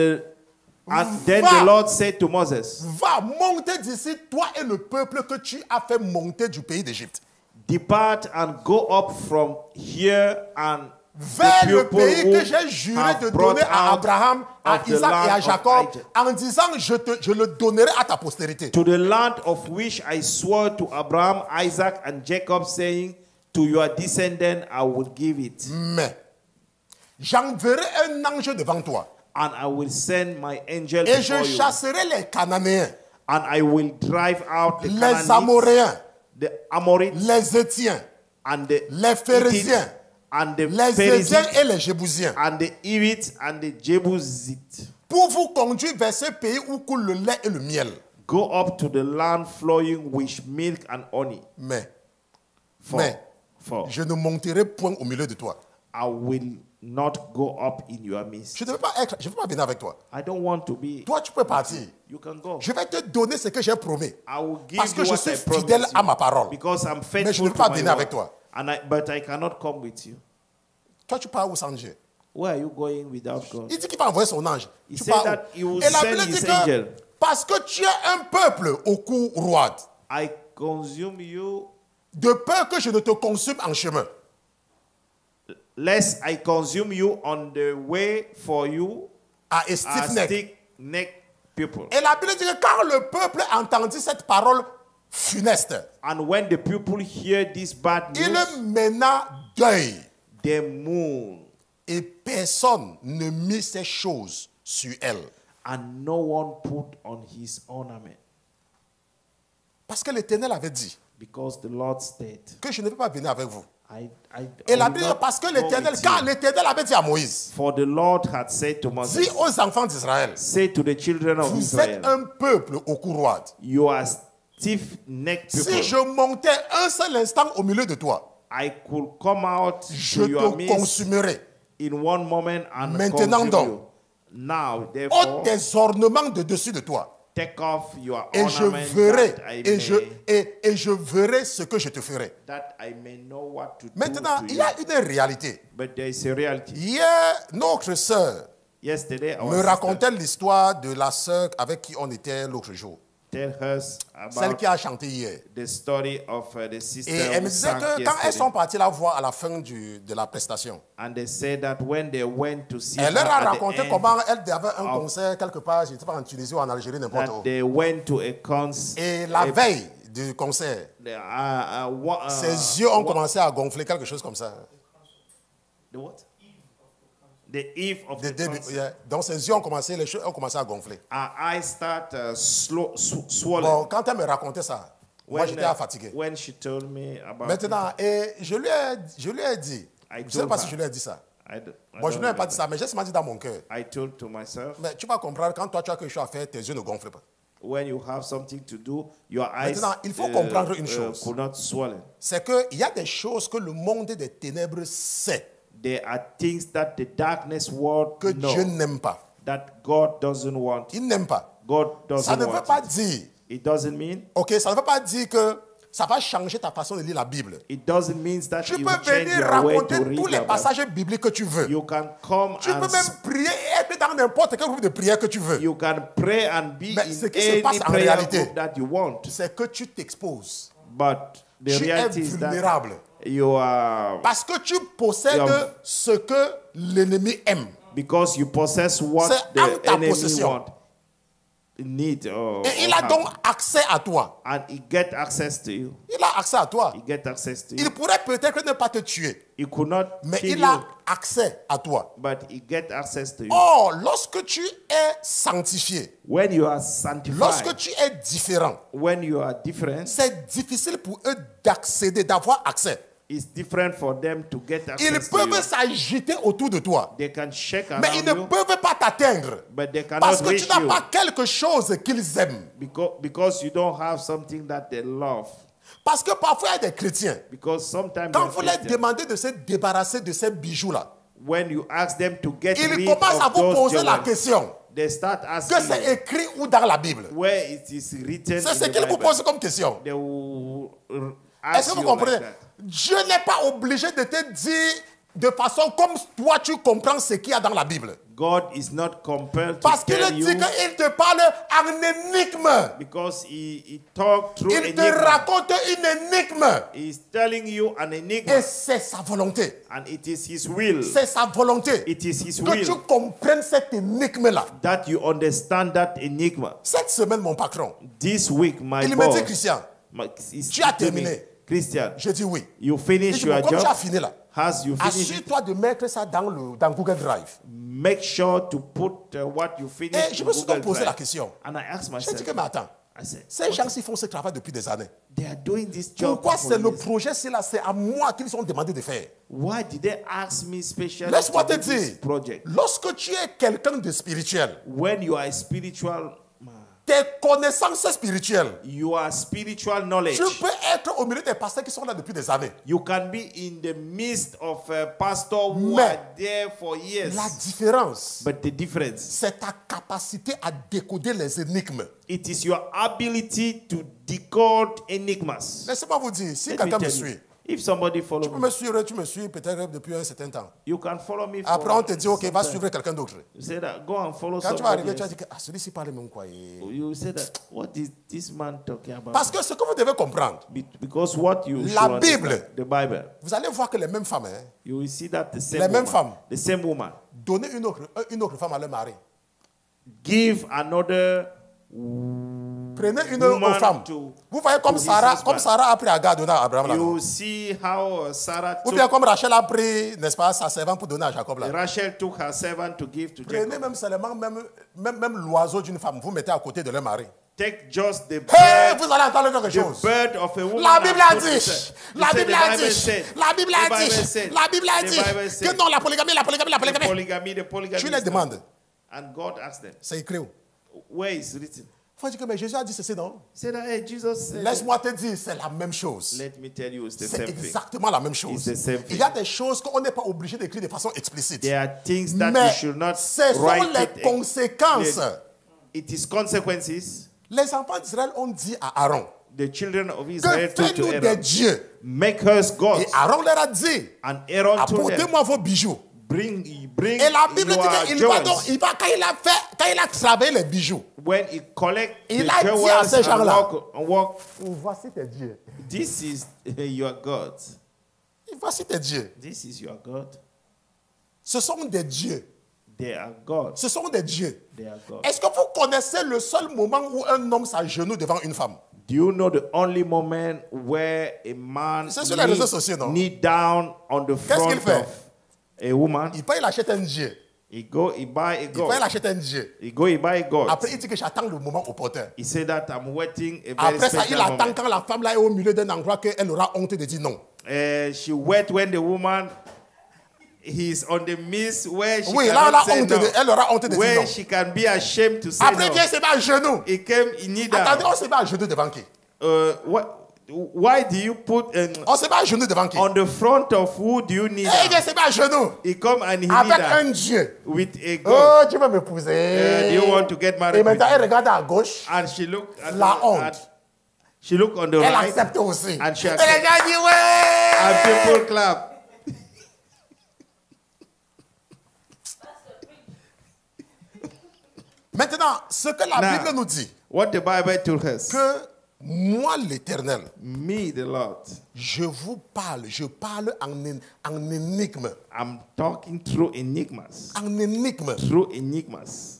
then Va. the Lord said to Moses, va monter d'ici, toi et le peuple que tu as fait monter du pays d'Égypte, depart and go up from here and vers the le people pays who que j'ai juré have de brought donner à out Abraham, à of the Isaac et à land of Jacob, Egypt. en disant, je le donnerai à ta postérité. to the land of which I swore to Abraham, Isaac, and Jacob, saying, to your descendant I will give it, Mais j'enverrai un ange devant toi, and I will send my angel et je before you, chasserai les Cananéens, and I will drive out the les Canaanites, Amoréens, the Amorites, les Étiens, and the les Phérésiens, Hittites, and the les Étiens Perizzites, et les Jébusiens, and the Hivites, and the Jebusites. pour vous conduire vers ce pays où coule le lait et le miel. Go up to the land flowing with milk and honey. Mais For je ne monterai point au milieu de toi. I will not go up in your midst. Je ne veux pas venir avec toi. I don't want to be. Toi, tu peux partir. You can go. Je vais te donner ce que j'ai promis. I will give Parce que you je what suis I promise fidèle you, à ma parole. because I'm Mais je faithful ne peux pas to my venir avec word. toi. But I cannot come with you. Toi, tu pars où sans Dieu? Where are you going without God? Il dit qu'il va envoyer son ange. He Tu said pars that où? he will Et la send Bible his dit que angel. parce que tu es un peuple au cou roide, I consume you, de peur que je ne te consume en chemin. lest I consume you on the way for you À as stiff neck. stick-necked people. Et la Bible dit que quand le peuple entendit cette parole funeste, And when the people hear this bad news, il mena deuil. they mourn, Et personne ne mit ces choses sur elle. and no one put on his ornament. Parce que l'Éternel avait dit Because the Lord said, que je ne peux pas venir avec vous. I Et la will Bible dit not parce que go l'Éternel, with quand you. l'Éternel avait dit à Moïse, For the Lord had said to dis Moses, aux enfants d'Israël, say to the children of vous êtes Israel, un peuple au cou roide. you are stiff-necked people. Si je montais un seul instant au milieu de toi, I could come out je to your te midst consumerai. in one moment and Maintenant consume donc, you. Now, ôte therefore, tes ornements de dessus de toi. take off your Et je ornament verrai, that I et may, je verrai ce que je te ferai. that I may know what to Maintenant, do to il y you. a une réalité. But there is a reality. Hier, notre sœur Yesterday, our me sister racontait l'histoire de la sœur avec qui on était l'autre jour. tell us Celle about qui a chanté hier. the story of the sister Et elle who me disait sang que quand elles yesterday. sont parties la voir à la fin de la prestation, And they said that when they went to see elle her leur a at the raconté end, comment elle avait un of- concert quelque part, je ne sais pas, en Tunisie ou en Algérie, n'importe that où. they went to a concert. Et la veille du concert, ses yeux ont commencé à gonfler, quelque chose comme ça. The what? The eve of De the début, concert. yeah. Donc ses yeux ont commencé, les cheveux ont commencé à gonfler. Our eyes start swollen. Bon, quand elle me racontait ça, moi j'étais fatigué. When she told me about Maintenant, et je lui ai dit, je ne sais told pas her. si je lui ai dit ça. I Bon, je don't ne lui ai pas remember. dit ça, mais j'ai seulement dit dans mon cœur. I told to myself, Mais tu vas comprendre, quand toi tu as quelque chose à faire, tes yeux ne gonflent pas. when you have something to do, your eyes Maintenant, il faut comprendre une chose. could not swollen. C'est qu'il y a des choses que le monde des ténèbres sait There are things that the darkness world que Dieu know n'aime pas. that God doesn't want. Il n'aime pas. God Ça doesn't ne veut want pas it. dire, It doesn't mean. ok, ça ne veut pas dire que ça va changer ta façon de lire la Bible. It doesn't mean that Tu it peux will change venir your way raconter to tous read les the Bible. passages bibliques que tu veux. You can come Tu peux and même prier et être dans n'importe quel groupe de prière que tu veux. you can pray and be Mais ce in qui se passe any en prayer réalité, group that you want. C'est que tu t'exposes. But the Tu es reality is that vulnérable. you are, Parce que tu possèdes Yeah. ce que l'ennemi aime. because you possess what C'est en the ta enemy possession. want, need, or Et il a have. donc accès à toi. And he get access to you. Il a accès à toi. He get access to you. Il pourrait peut-être ne pas te tuer, He could not mais kill il a you, accès à toi. but he get access to you. Or, lorsque tu es sanctifié, When you are sanctified, lorsque tu es différent, when you are different, c'est difficile pour eux d'accéder, d'avoir accès. it's different for them to get Ils access to you. peuvent s'agiter autour de toi, They can shake mais ils ne around you, peuvent pas t'atteindre. but they Parce cannot que tu reach n'as you pas quelque chose qu'ils aiment. because you don't have something that they love. Parce que parfois, il y a des chrétiens, Because sometimes quand when vous leur Christians, demandez de se débarrasser de ces bijoux-là, when you ask them to get ils rid commencent à of vous those poser la jewels, question they start que asking c'est you écrit où dans la Bible. where it is written C'est ce in the qu'ils vous Bible. posent comme question. They will Est-ce ask que vous you like comprenez? that. Dieu n'est pas obligé de te dire de façon comme toi tu comprends ce qu'il y a dans la Bible. God is not compelled to Parce qu'il tell dit you qu'il te parle en énigme. because he talked through Il te enigma. raconte une énigme. He's telling you an enigma, Et c'est sa volonté. and it is his will. C'est sa volonté. It is his Que tu will comprennes cette énigme-là. that you understand that enigma. Cette semaine, mon patron, This week, my il me boss, dit, Christian, is tu as telling me, terminé. Christian, Je dis oui. you Il finish dit, your bon, comme tu as job. fini là, Has you finished it? assure-toi de mettre ça dans Google Drive. Make sure to put what you Et finished je in me suis Google donc posé Drive. la question. And I asked J'ai dit myself, que, mais attends, I said, ces gens-ci font ce travail depuis des années. they are doing this job Pourquoi for c'est le years. projet, c'est là, c'est à moi qu'ils ont demandé de faire? Why did they ask me specially Laisse-moi to te do this dire, project? lorsque tu es quelqu'un de spirituel, When you are a spiritual man, tes connaissances spirituelles, you are spiritual knowledge. tu peux être au milieu des pasteurs qui sont là depuis des années. You can be in the midst of a pastor who Mais are there for years. La différence, But the difference, c'est ta capacité à décoder les énigmes. it is your ability to decode enigmas. Laissez-moi vous dire, si Let quelqu'un me me tell you, suit, if somebody tu follow peux me, me suivre, tu me suis peut-être depuis un certain temps. you can follow me. Après, for on te dit, ok, va some suivre time. quelqu'un d'autre. You say that, go and follow Quand tu vas arriver, somebody tu vas else. dire que celui-ci parle même quoi. You say that, what is this man talking about? Parce que ce que vous devez comprendre, Because what you La should understand, Bible. the Bible, vous allez voir que les mêmes femmes, hein, you will see that the same Les mêmes woman, femmes. the same woman, donner une autre femme à leur mari. give another Prenez une woman autre femme. to- Vous voyez comme to his Sarah, husband. comme Sarah a pris Agar donné à Abraham. là, non? You see how Sarah Ou took, bien comme Rachel a pris, n'est-ce pas, sa servante pour donner à Jacob. Là. Rachel took her servant to give to Prenez Jacob. même seulement même l'oiseau d'une femme, vous mettez à côté de leur mari. Take just the Hey, bird, vous allez entendre quelque the chose. bird of a woman. La and Bible a put dit, it- la He said, Bible the a Bible dit, said, la Bible the a Bible dit, said, la Bible a the dit Bible said, que non, la polygamie, la polygamie, la the polygamie. polygamy, the polygamy. Tu is les not- demandes, And God asked them, c'est écrit où? where is written? faut dire que mais Jésus a dit ceci, non? Say that, hey, Jesus said, Laisse-moi te dire, c'est la même chose. let me tell you, it's the C'est same thing. exactement la même chose. It's the same Il y a des choses qu'on n'est pas obligé d'écrire de façon explicite. There are things that you Mais should not ce sont write les it. conséquences. It is consequences. Les enfants d'Israël ont dit à Aaron The children of que Israel told to fais-nous des Aaron, dieux. make us gods. Et Aaron leur a dit, And Aaron told them, apportez-moi vos bijoux. bring Et la Bible dit your qu'il va donc, jewels. quand il a travaillé les bijoux, When he collect Il the a dit à jewels ces gens-là, and walk, voici tes dieux. this is your God. Voici tes dieux. This is your God. Ce sont des dieux. They are gods. Ce sont des dieux. They are gods. Est-ce que vous connaissez le seul moment où un homme s'agenouille devant une femme? Do you know the only moment where a man C'est sur les réseaux sociaux, non? knee down on the front qu'il fait? of a woman? Il peut, il achète un dieu. He buy a Il peut, il god. achète un dieu. He buy a god. Après, il dit que j'attends le moment opportun. He said that I'm waiting a very Après ça, il special attend moment. quand la femme là est au milieu d'un endroit qu'elle aura honte de dire non. She wait when the woman he's on the midst where she Oui, là, cannot say no. elle aura honte de dire Where non. she can be ashamed to say Après, no. viens se met à genoux. He came in knee Attendez, down. on se met à genoux devant qui? Why do you put On se met à genoux devant qui? on the front of who do you knee Et il vient down? se met à genoux. He come and he knee Avec un down dieu. with a god. Oh, tu veux Do m'épouser. you want to get Et married? with maintenant, elle me? regarde à gauche. And she look at La honte. she look on the Elle right accepte aussi. and she Et accepts. les gars disent ouais. And people clap. Maintenant, ce que la Now, Bible nous dit, What the Bible told us. que moi, l'Éternel, Me, the Lord, je parle en énigme. I'm talking through enigmas. En énigme. Through enigmas.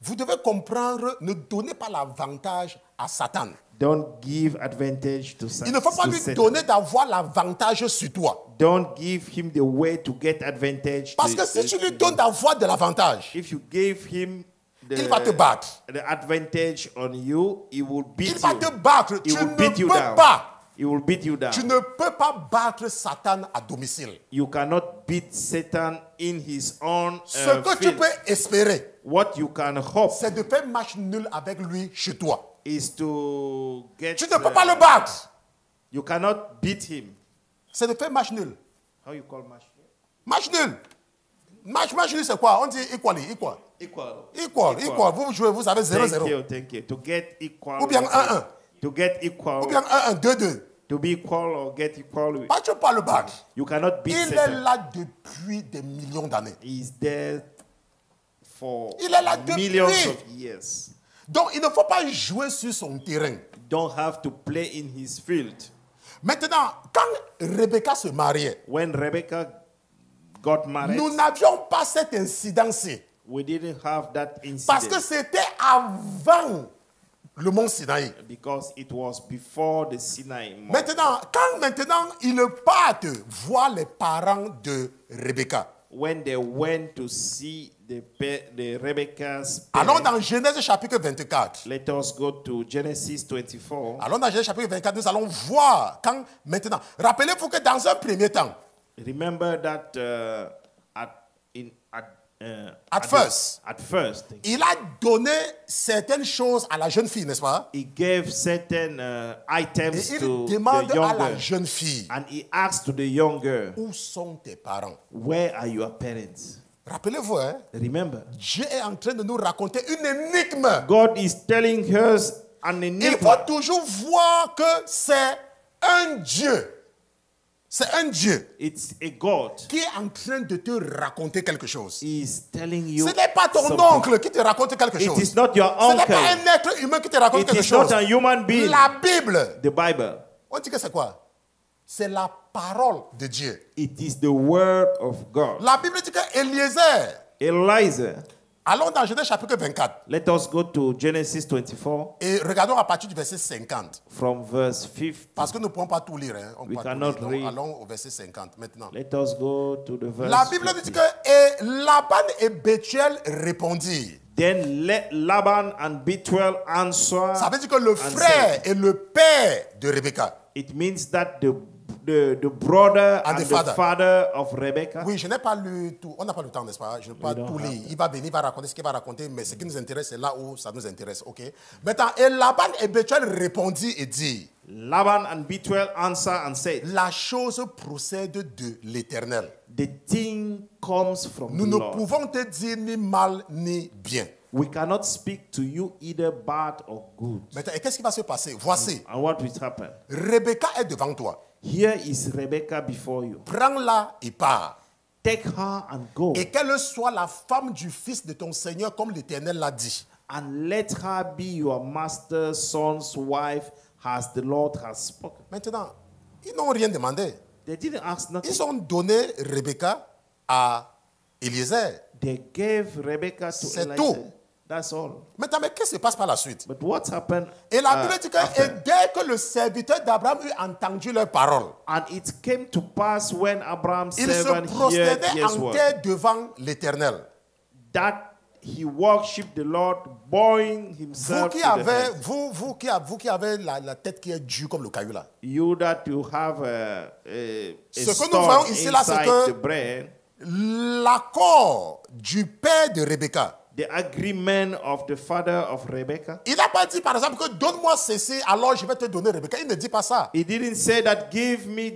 Vous devez comprendre, ne donnez pas l'avantage à Satan. Don't give advantage to Il ne faut pas to lui Satan. donner d'avoir l'avantage sur toi. Don't give him the way to get advantage. Parce que si tu lui donnes d'avoir de l'avantage, If you give him il va te battre. the advantage on you, he will beat Il va you. te battre. He Tu will ne beat you peux down. pas. He will beat you down. Tu ne peux pas battre Satan à domicile. You cannot beat Satan in his own Ce que tu field. peux espérer, What you can hope c'est de faire match nul avec lui chez toi. is to get. Tu ne peux pas le battre. You cannot beat him. C'est de faire match nul. How you call match? Match nul. Match nul, c'est quoi? On dit equal. Equal. Vous jouez, vous avez 0-0. Thank you. To get equal. Ou bien 1-1. To get equal. Ou bien 1-1, 2-2. To be equal or get equal with. Tu ne peux pas le battre. You cannot beat Il est Satan. là depuis des millions d'années. He's there for Il est là depuis. millions of years. Donc, il ne faut pas jouer sur son terrain. Don't have to play in his field. Maintenant, quand Rebecca se mariait, When Rebecca got married, nous n'avions pas cet incident-ci. we didn't have that Parce que incident c'était avant le mont Sinaï. because it was before the Sinai Mount. Maintenant, ils partent voir les parents de Rebecca. When they went to see the Rebecca's Allons parents, dans Genèse chapitre 24. let us go to Genesis 24. Allons dans Genèse chapitre 24, nous allons voir quand maintenant. Rappelez-vous que dans un premier temps, Remember that At first. he il a donné certaines choses à la jeune fille, n'est-ce pas? gave certain Et items il to demande the à young la girl. jeune fille, And he asked to the young girl, où sont tes parents? where are your parents? Rappelez-vous, hein? Remember, Dieu est en train de nous raconter une énigme. God is telling us an Il enigma. faut toujours voir que c'est un Dieu. C'est un Dieu It's a God. qui est en train de te raconter quelque chose. He is telling you Ce n'est pas ton something. oncle qui te raconte quelque It chose. is not your Ce n'est uncle. pas un être humain qui te raconte It quelque is not chose. a human being. La Bible, The Bible. on dit que c'est quoi? C'est la parole de Dieu. It is the word of God. La Bible dit que Eliezer, Eliezer. allons dans Genèse chapitre 24 Let us go to Genesis 24 et regardons à partir du verset 50. from verse 50. Parce que nous ne pouvons pas tout lire. Hein. On peut We pas tout cannot lire. Donc, read. allons au verset 50 maintenant. Let us go to the verse La Bible nous dit 50. que et Laban et Bethuel répondirent. Then let Laban and Bethuel answer. Ça veut dire que le and frère said, et le père de Rebecca. It means that the the brother And and the the father. father of Rebecca. Oui, je n'ai pas lu tout. On n'a pas le temps, n'est-ce pas? Je n'ai pas tout lu. Il va venir, il va raconter ce qu'il va raconter, mais ce qui nous intéresse, c'est là où ça nous intéresse. OK? Maintenant, et Laban et Bethuel répondit et dit, Laban and Bethuel answered and said, la chose procède de l'Éternel. the thing comes from Nous the ne Lord. pouvons te dire ni mal ni bien. We cannot speak to you either bad or good. Maintenant, et qu'est-ce qui va se passer? Voici, And what will happen? Rebecca est devant toi. Here is Rebecca before you. Prends-la et pars. Take her and go, Et qu'elle soit la femme du fils de ton Seigneur, comme l'Éternel l'a dit. and let her be your master's son's wife, as the Lord has spoken. Maintenant, ils n'ont rien demandé. They didn't ask nothing. Ils ont donné Rebecca à Eliezer. They gave Rebecca to C'est Elijah. tout. That's all. Maintenant, mais qu'est-ce qui se passe par la suite? But what happened? Et la Bible dit que after? et dès que le serviteur d'Abraham eut entendu leurs paroles, And it came to pass when Abraham's il se servant heard prosternait his en word, terre devant l'Éternel. that he worshipped the Lord, bowing himself to the earth. Vous qui avez la tête qui est dure comme le caillou là. You that you have a Ce que nous stone voyons ici là, c'est inside que- the brain, L'accord du père de Rebecca. the agreement of the father of Rebecca. Il n'a pas dit par exemple que donne-moi ceci, alors je vais te donner Rebecca. Il ne dit pas ça. He didn't say that give me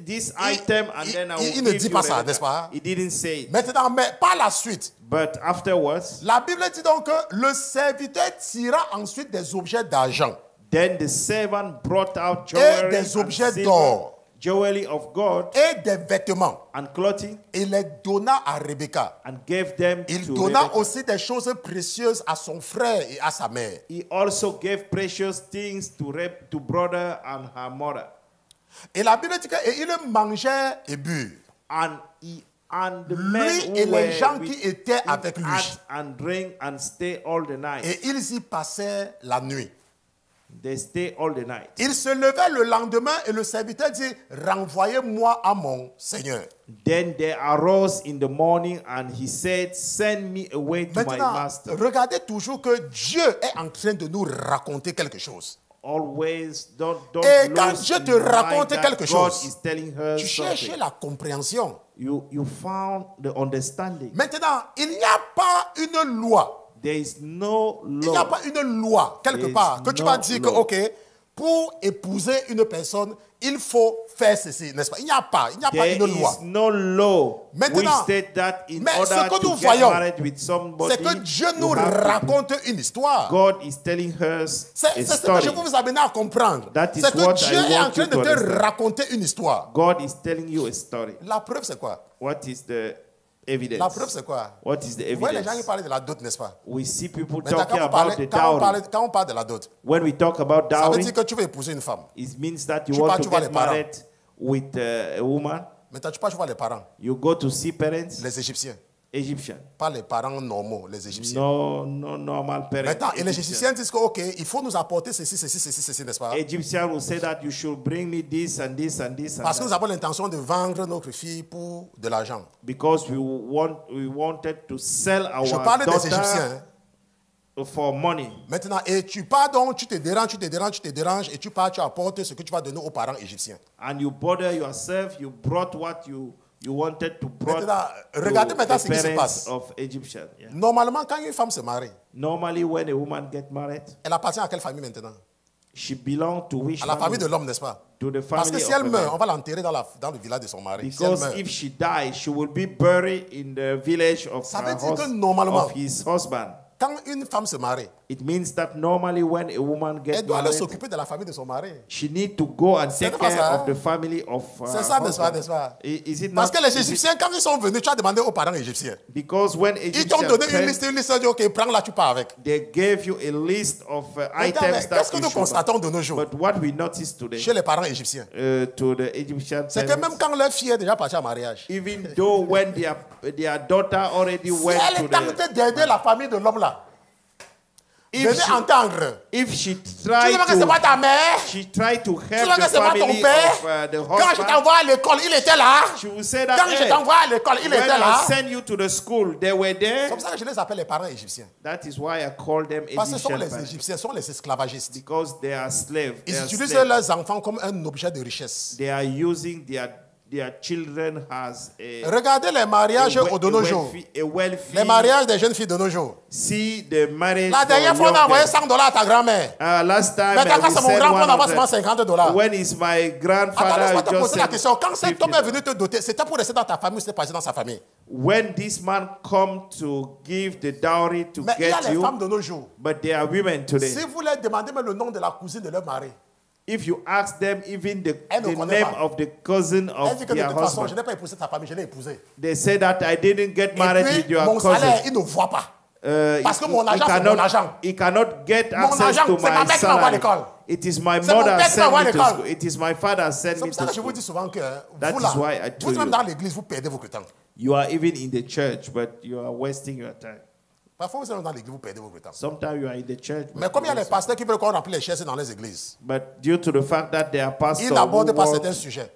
this item and then I will il ne give dit you pas ça, Rebecca. n'est-ce pas? He didn't say it. Maintenant, mais par la suite, But afterwards, la Bible dit donc que le serviteur tira ensuite des objets d'argent then the servant brought out et jewelry des and objets silver, d'or jewelry of gold et des vêtements and clothing, et les donna à Rebecca. and gave them Il to donna Rebecca. aussi des choses précieuses à son frère et à sa mère. He also gave precious things to brother and her mother. Et la Bible dit qu'il mangeait et but. And the men Lui who et les were gens with qui étaient him avec lui. ate and drink and stay all the night. Et ils y passaient la nuit. They stay all the night. Il se levait le lendemain et le serviteur dit, renvoyez-moi à mon Seigneur. Then they arose in the morning and he said, send me away to my Maintenant, master. regardez toujours que Dieu est en train de nous raconter quelque chose. Always don't Et quand lose Dieu in te mind raconte that quelque God chose, is telling her Tu cherches something. la compréhension. You found the understanding. Maintenant, il n'y a pas une loi. There is no Il n'y a law. pas une loi quelque There is part que tu no vas dire que, law. OK, pour épouser une personne, il faut faire ceci, n'est-ce pas? Il n'y a pas There une loi. is no law which Maintenant, state that in mais ce order que nous to get voyons, married with somebody, C'est que Dieu you nous have to- raconte une histoire. God is telling her C'est a ce que story. je veux vous amener à comprendre. That is C'est que what Dieu I est en want train you de to te understand. raconter une histoire. God is telling you a story. La preuve, c'est quoi? What is the evidence? La preuve, c'est quoi? What is the Vous voyez les gens qui evidence? parlent de la dot, n'est-ce pas? We see people Maintenant, talking quand, about the dowry. quand on parle de la dot, When we talk about ça veut dowry, dire que tu veux épouser une femme. it means that you Tu want vas- to tu vois get les parents. married with a woman. Maintenant, tu peux voir les parents, You go to see parents, les Égyptiens. Egyptian. Pas les parents normaux, les Égyptiens. No normal parents. Maintenant, et les Egyptian. Égyptiens disent que, OK, il faut nous apporter ceci, n'est-ce pas? Egyptian will say that you should bring me this and this and this and Parce que nous that. avons l'intention de vendre notre fille pour de l'argent. Because we wanted to sell our Je parle des Égyptiens. daughter hein. for money. Maintenant, et tu pars donc, tu te déranges, et tu pars, tu apportes ce que tu vas donner aux parents égyptiens. And you bother yourself, you brought what you wanted to brought Maintenant, to regardez maintenant the ce qui se parents passe. of Egyptian. Yeah. Normalement, quand une femme se marie, Normally, when a woman gets married, elle appartient à quelle famille maintenant? she belongs to which À la famille de family? l'homme, n'est-ce pas? To the Parce que family si of elle the meurt, man. on va l'enterrer dans le village de son mari. Si elle Because meurt. if she dies, she will be buried in the village of, Ça her veut dire que hus- normalement- of his husband. Quand une femme se marie, It means that normally when a woman gets elle doit aller married, s'occuper de la famille de son mari. she needs to go and C'est take pas care ça, of hein? the family of C'est ça, n'est-ce pas, husband. n'est-ce pas? Is it Parce not? que les is it- Égyptiens, quand ils sont venus, tu as demandé aux parents égyptiens. Because when Ils t'ont Egyptians donné une came, liste, ils dit, OK, prends-la, tu pars avec. they gave you a list of Maintenant, mais items that qu'est-ce que you nous should constatons de nos jours buy. But what we notice today chez les parents égyptiens? to the Egyptian C'est que parents, même quand leur fille est déjà partie en mariage, even though when their daughter already si went elle to est tentée the, d'aider la famille de l'homme là, Venez entendre. If she Tu tried dis que c'est pas ta mère. she tried to Tu help dis que the c'est pas ton family père. of the Quand je husband, t'envoie à l'école, il était là. she will say that, Quand je hey, t'envoie à l'école, il when était là. I send you to the school, they were C'est there. comme ça que je les appelle les parents égyptiens. That is why I call them Parce que ce sont Egyptian les parents, Égyptiens, ce sont les esclavagistes. because they are slaves. Ils They are utilisent slaves. leurs enfants comme un objet de richesse. They are using their children as Regardez les mariages de nos jours. a wealthy. Les mariages des jeunes filles de nos jours. See the marriage. La dernière fois, on a envoyé $100 à ta grand-mère. Last time Maintenant, quand we c'est mon sent grand-père, on envoie 100. seulement $50. When is my Attends, grandfather laisse-moi te just poser la sent question. Quand cet homme est venu $50? te doter, c'était pour rester dans ta famille ou c'était passé dans sa famille? When this man come to give the dowry to Mais il y a get les you, femmes de nos jours. but there are women today. Si vous leur demandez même le nom de la cousine de leur mari, If you ask them even Elle ne the connaît name pas. of the cousin elle of dit que de their toute façon, je husband, n'ai pas épousé ta famille, je l'ai épousée. they say that I didn't get Et married puis, with your mon salaire, cousin. il ne voit pas. Uh, Parce que he- mon he argent, c'est cannot- mon argent. He cannot get Mon access argent, to c'est ma my mère qui m'envoie à salary. l'école. It is my C'est mon mother père qui sent m'envoie à me to l'école. school. It is my father sent C'est me pour ça to que je vous school. dis souvent que That vous is là, why I told vous même you. dans l'église, vous perdez votre temps. You are even in the church, but you are wasting your time. Parfois, vous êtes dans l'église, vous perdez votre temps. Sometimes you are in the church, Mais comme il y a les pasteurs qui veulent qu'on remplisse les chaises dans les églises, but due to the fact that there are pastors ils n'abordent pas certains sujets.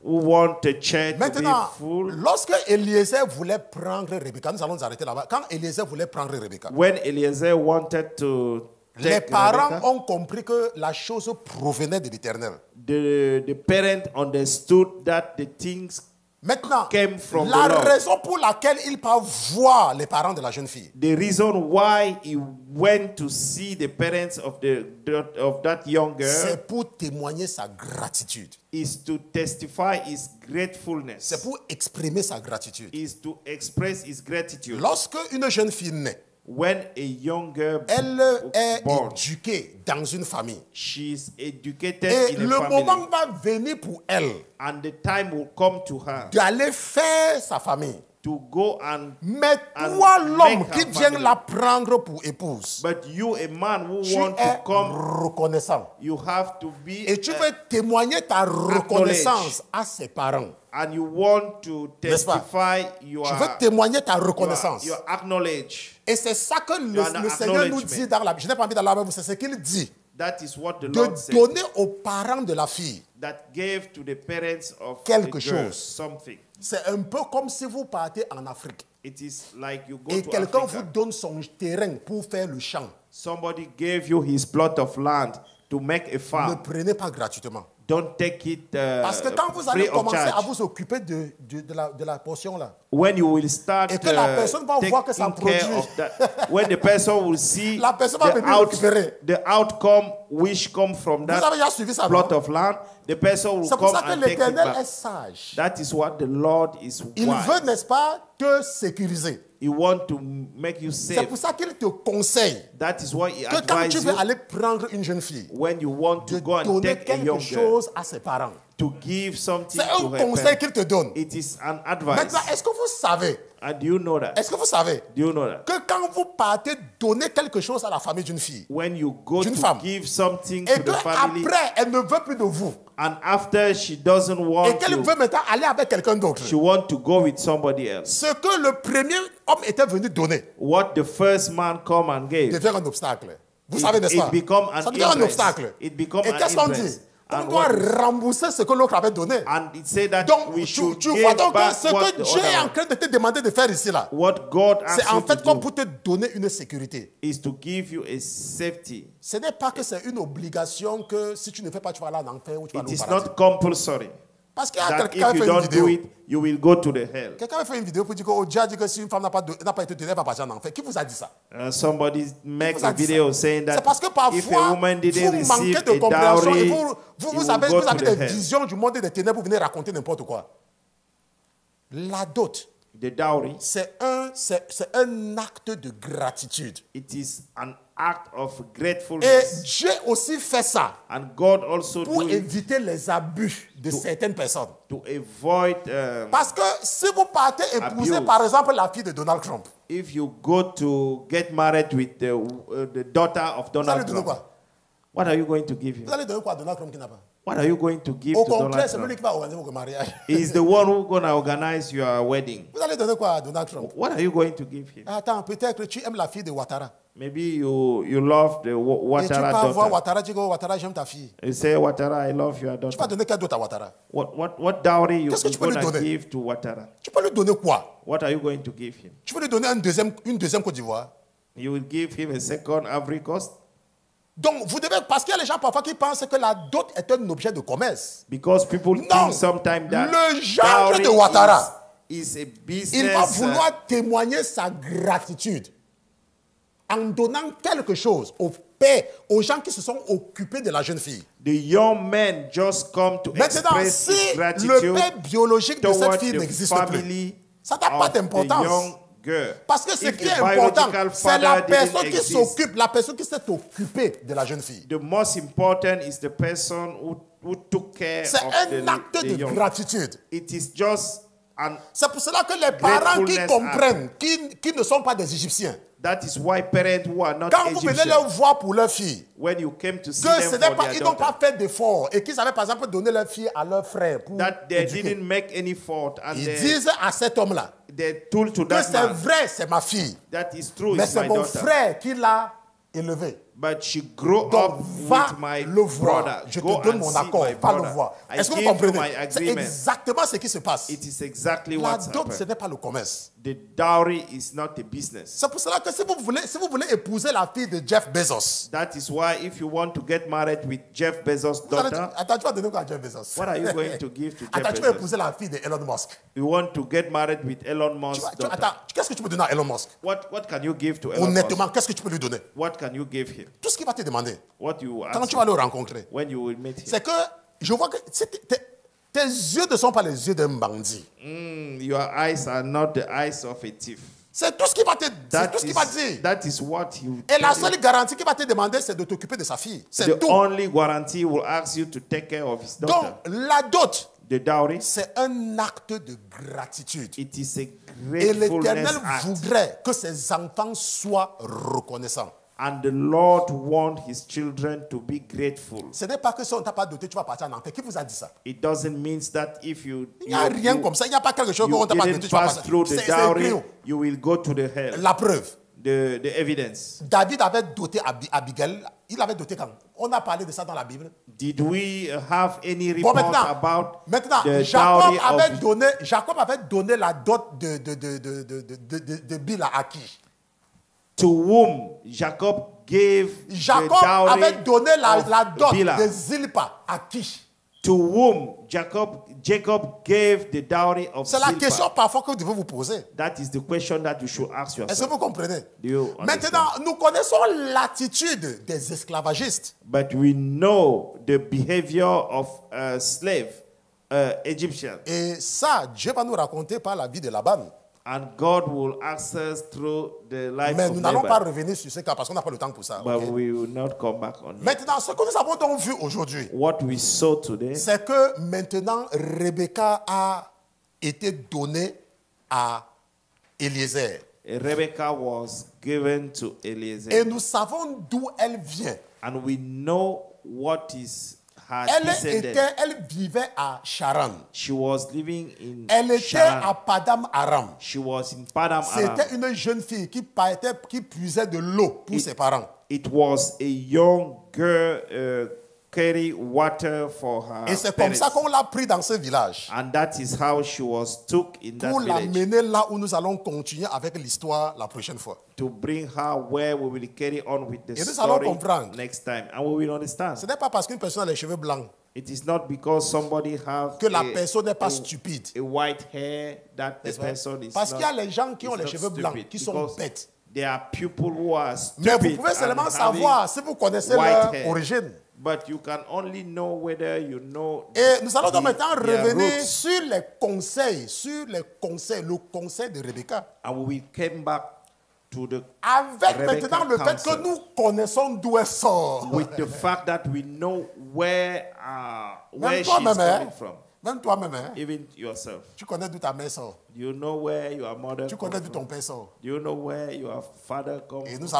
who want the church to Maintenant, be full. lorsque Eliezer voulait prendre Rebecca, nous allons nous arrêter là-bas. Quand Eliezer voulait prendre Rebecca, When Eliezer wanted to les take parents Rebekah, ont compris que la chose provenait de l'Éternel. the parent understood that the things Maintenant, came from la the Lord. raison pour laquelle il part voir les parents de la jeune fille, The reason why he went to see the parents of that young girl c'est pour témoigner sa gratitude. is to testify his gratefulness, C'est pour exprimer sa gratitude. is to express his gratitude. Lorsque une jeune fille naît, When a young girl elle est born, éduquée dans une famille. she is educated Et in le a family, moment va venir pour elle and the time will come to her d'aller faire sa famille. to go and. Mais And toi, l'homme make qui her vient family. la prendre pour épouse, But you, a man who tu want es to come, reconnaissant. you have to be, Et tu veux témoigner ta reconnaissance à ses parents. and you want to N'est-ce pas? testify your, Tu veux témoigner ta reconnaissance. your acknowledge. Et c'est ça que You are le Seigneur nous acknowledgement. dit dans la Bible. Je n'ai pas envie d'aller avec vous, c'est ce qu'il dit. That is what the De Lord said. donner aux parents de la fille. That gave to the parents of Quelque the girl chose. something. C'est un peu comme si vous partez en Afrique. It is like you go Et to quelqu'un vous Africa. donne son terrain pour faire le champ. Somebody gave you his plot of land to make a Ne farm. prenez pas gratuitement. Don't take it Parce que quand vous allez free of commencer à charge. vous occuper de la portion là, When you will start Et que la personne va voir que ça taking care produit. of that, when the person will see La personne va venir récupérer. the outcome which come from vous avez that déjà suivi ça, non? plot of land, the person will C'est pour come ça que and take it l'Éternel est back. sage. That is what the Lord is Il wise. veut, n'est-ce pas, te sécuriser. He want to make you C'est safe. pour ça qu'il te conseille That is why he que quand tu advises veux you aller prendre une jeune fille, when you want to de go and donner take a quelque young girl, chose à ses parents. to give something C'est to un her conseil parents. qu'il te donne. It is an advice. Maintenant, est-ce que vous savez, And do you know that? est-ce que vous savez Do you know that? que quand vous partez donner quelque chose à la famille d'une fille, When you go D'une to femme. give something et to the family, qu'après, elle ne veut plus de vous, and after she doesn't et want qu'elle to, veut maintenant aller avec quelqu'un d'autre, she want to go with somebody else. ce que le premier homme était venu donner What the first man come and gave, devient un obstacle. Vous It- savez, n'est-ce it pas? become an Ça devient un hindrance. obstacle. It become Et an qu'est-ce qu'on dit? hindrance. On And doit what is- rembourser ce que l'autre avait donné. And it said that Donc, we tu should vois give donc que back ce what que the Dieu est en other train de te demander de faire ici, là, what God c'est asks en you fait to comme do pour te donner une sécurité. is to give you a safety. Ce n'est pas que c'est une obligation que si tu ne fais pas, tu vas aller en enfer ou tu vas It aller au is paradis. not compulsory Parce qu'il y a that quelqu'un qui a if you fait une don't vidéo. do it, you will go to the hell. Quelqu'un a fait une vidéo pour dire que Dieu a dit que si une femme n'a pas été donnée, elle va partir en enfer. Qui vous a dit ça? Somebody makes Vous a a dit video ça. saying C'est that parce que if a parfois, woman didn't vous manquez receive de a compréhension et dowry, vous you avez, will go vous avez to des the hell. visions du monde et des ténèbres, vous venez raconter n'importe quoi. La dot, The dowry, c'est un acte de gratitude. it is an act of Et gratefulness. Dieu aussi fait ça And God also pour do it éviter les abus de certaines personnes. to avoid, Parce que si vous partez épouser, Abuse. par exemple, la fille de Donald Trump, if you go to get married with the daughter of vous allez Donald donner Trump, quoi? What are you going to give him? Vous allez donner quoi à Donald Trump qui n'a pas? What are you going to give Au to contraire, Donald c'est lui Trump? qui va organiser votre mariage. He's the one who's going to organize your wedding. Vous allez donner quoi à Donald Trump? What are you going to give him? Attends, peut-être que tu aimes la fille de Ouattara. Maybe you love the Et tu Ouattara vas voir daughter. Ouattara, tu dis, Ouattara, j'aime ta fille. You say, Ouattara, I love your Tu vas daughter. donner quel d'autre à Ouattara? What dowry you Qu'est-ce que tu peux lui going to donner? give to Ouattara? Tu peux lui donner quoi? What are you going to give him? Tu veux lui donner une deuxième Côte d'Ivoire? You will give him a second Ivory Coast? Donc, vous devez, parce qu'il y a les gens parfois qui pensent que la dot est un objet de commerce. Because people Non. think sometimes that Le gendre dowry de Ouattara, is a il va business. vouloir témoigner sa gratitude en donnant quelque chose aux pères, aux gens qui se sont occupés de la jeune fille. The young men just come to Maintenant, express si his le gratitude père biologique de cette towards fille the n'existe plus, family ça n'a pas of the d'importance. young girl. Parce que ce If qui the est important, biological c'est la father didn't personne qui exist, s'occupe, la personne qui s'est occupée de la jeune fille. the most important is the person who took care C'est of un acte the de young. gratitude. It is just an C'est pour cela que les parents qui Gratefulness comprennent, qui ne sont pas des Égyptiens, that is why parents who are not quand vous venez Egyptian, leur voir pour leur fille, when you came to see que ce them n'est for pas, their ils n'ont pas daughter, fait d'efforts et qu'ils avaient par exemple donné leur fille à leur frère pour that they éduquer. didn't make any fault and Ils disent à cet homme-là they told to que that c'est man vrai, c'est ma fille, that is true, mais it's c'est my mon daughter. frère qui l'a élevée. But she grew Donc, up va with my le voir. brother. Je Go te donne and mon see accord. my Va le brother. voir. I Est-ce que vous give you comprenez? my C'est agreement. exactement ce qui se passe. It is exactly La what's dot, ce happened. n'est pas le commerce. The dowry is not a business. C'est pour cela que si vous voulez épouser la fille de Jeff Bezos, That is why if you want to get married with Jeff Bezos' vous allez- daughter, attends, tu vas donner quoi à Jeff Bezos? what are you going to give to Jeff Attends, tu vas Bezos? épouser la fille de Elon Musk. You want to get married with Elon Musk's daughter. Attends, qu'est-ce que tu peux donner à Elon Musk? What can you give to Elon Honnêtement, Musk? qu'est-ce que tu peux lui donner? What can you give him? Tout ce qu'il va te demander, What you quand ask tu vas him le rencontrer, when you will meet him? c'est que je vois que tes yeux ne sont pas les yeux d'un bandit. Your eyes are not the eyes of a thief. C'est tout ce qu'il va te dire. That is what you Et la tell seule garantie qu'il va te demander, c'est de t'occuper de sa fille. C'est The tout. only guarantee will ask you to take care of his Donc, daughter. la dot, The dowry, c'est un acte de gratitude. it is a Et l'Éternel gratefulness act. voudrait que ses enfants soient reconnaissants. And the Lord wants his children to be grateful. Ce n'est pas que si on ne t'a pas doté, tu vas partir en enfer. Qui vous a dit ça? It doesn't mean that if Il n'y a rien comme ça. Il n'y a pas quelque chose qu'on you ne t'a pas doté, didn't tu vas pass partir. through the C'est dowry, écrit. you will go to the hell. La preuve. The evidence. David avait doté Abigail. Il avait doté quand? On a parlé de ça dans la Bible. Did we have any Bon, report about maintenant the Jacob dowry avait donné la dot de Bila à qui? to whom Jacob gave Jacob the dowry avait donné la of dot Bilhah? de Zilpa à qui? To whom Jacob gave the dowry of C'est la Zilpah? question parfois que vous devez vous poser. That is the question that you should ask Est-ce que yourself. vous comprenez? Do you understand? Maintenant, nous connaissons l'attitude des esclavagistes. But we know the behavior of slave Egyptians. Et ça, Dieu va nous raconter par la vie de Laban. And God will ask us through the life Mais of nous n'allons pas Laban. revenir sur ce cas parce qu'on n'a pas le temps pour ça. But ok? we will not come back on it. Maintenant, ce que nous avons donc vu aujourd'hui, What we saw today, c'est que maintenant, Rebecca a été donnée à Eliezer. Rebecca was given to Eliezer. Et nous savons d'où elle vient. And we know what is her descendant. Elle vivait à Charan. She was living in Elle était Sharan. à Padam Aram. She was in Padam Aram. C'était une jeune fille qui puisait de l'eau pour ses parents. It was a young girl carry water for her Et c'est comme parents. ça qu'on l'a pris dans ce village. And that is how she was took in that Pour village. l'amener là où nous allons continuer avec l'histoire la prochaine fois. To bring her where we will carry on with the Et nous allons story comprendre. next time. And we will understand. Ce n'est pas parce qu'une personne a les cheveux blancs It is not because somebody have que la personne n'est pas stupide. a white hair that the N'est-ce pas? person is Parce qu'il y a not, les gens qui ont is les not cheveux blancs, stupid, qui sont because bêtes. There are people who are Mais stupid vous pouvez and seulement having savoir si vous connaissez white leur hair. origine. But you can only know whether you know Et nous allons donc maintenant their revenir roots. sur le conseil de Rebecca. And we came back to the Avec Rebecca maintenant le fait counsel. que nous connaissons d'où elle sort. with the fact that we know where Même she's toi-même, coming hein, from. Même toi-même, hein, even yourself. tu connais d'où ta mère sort. Do you know where your mother Tu comes connais d'où ton from? père sort. Do you know where your father comes Et from? nous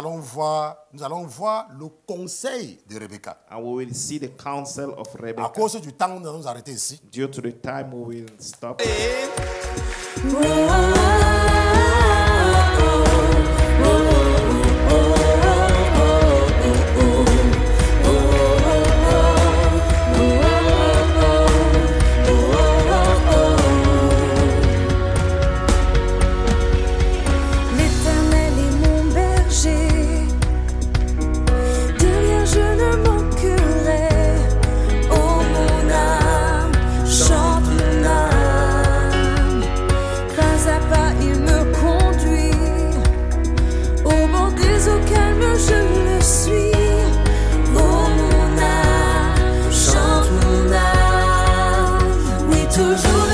allons voir le conseil de Rebecca. And we will see the counsel of À Rebecca. cause du temps, nous allons nous arrêter ici. Due to the time, we will stop. L'Éternel est mon berger, de rien je ne manquerai. Oh mon âme, chante mon âme. Pas à pas il me conduit, au bord des eaux calmes je le suis. Oh mon âme, chante mon âme. Oui, toujours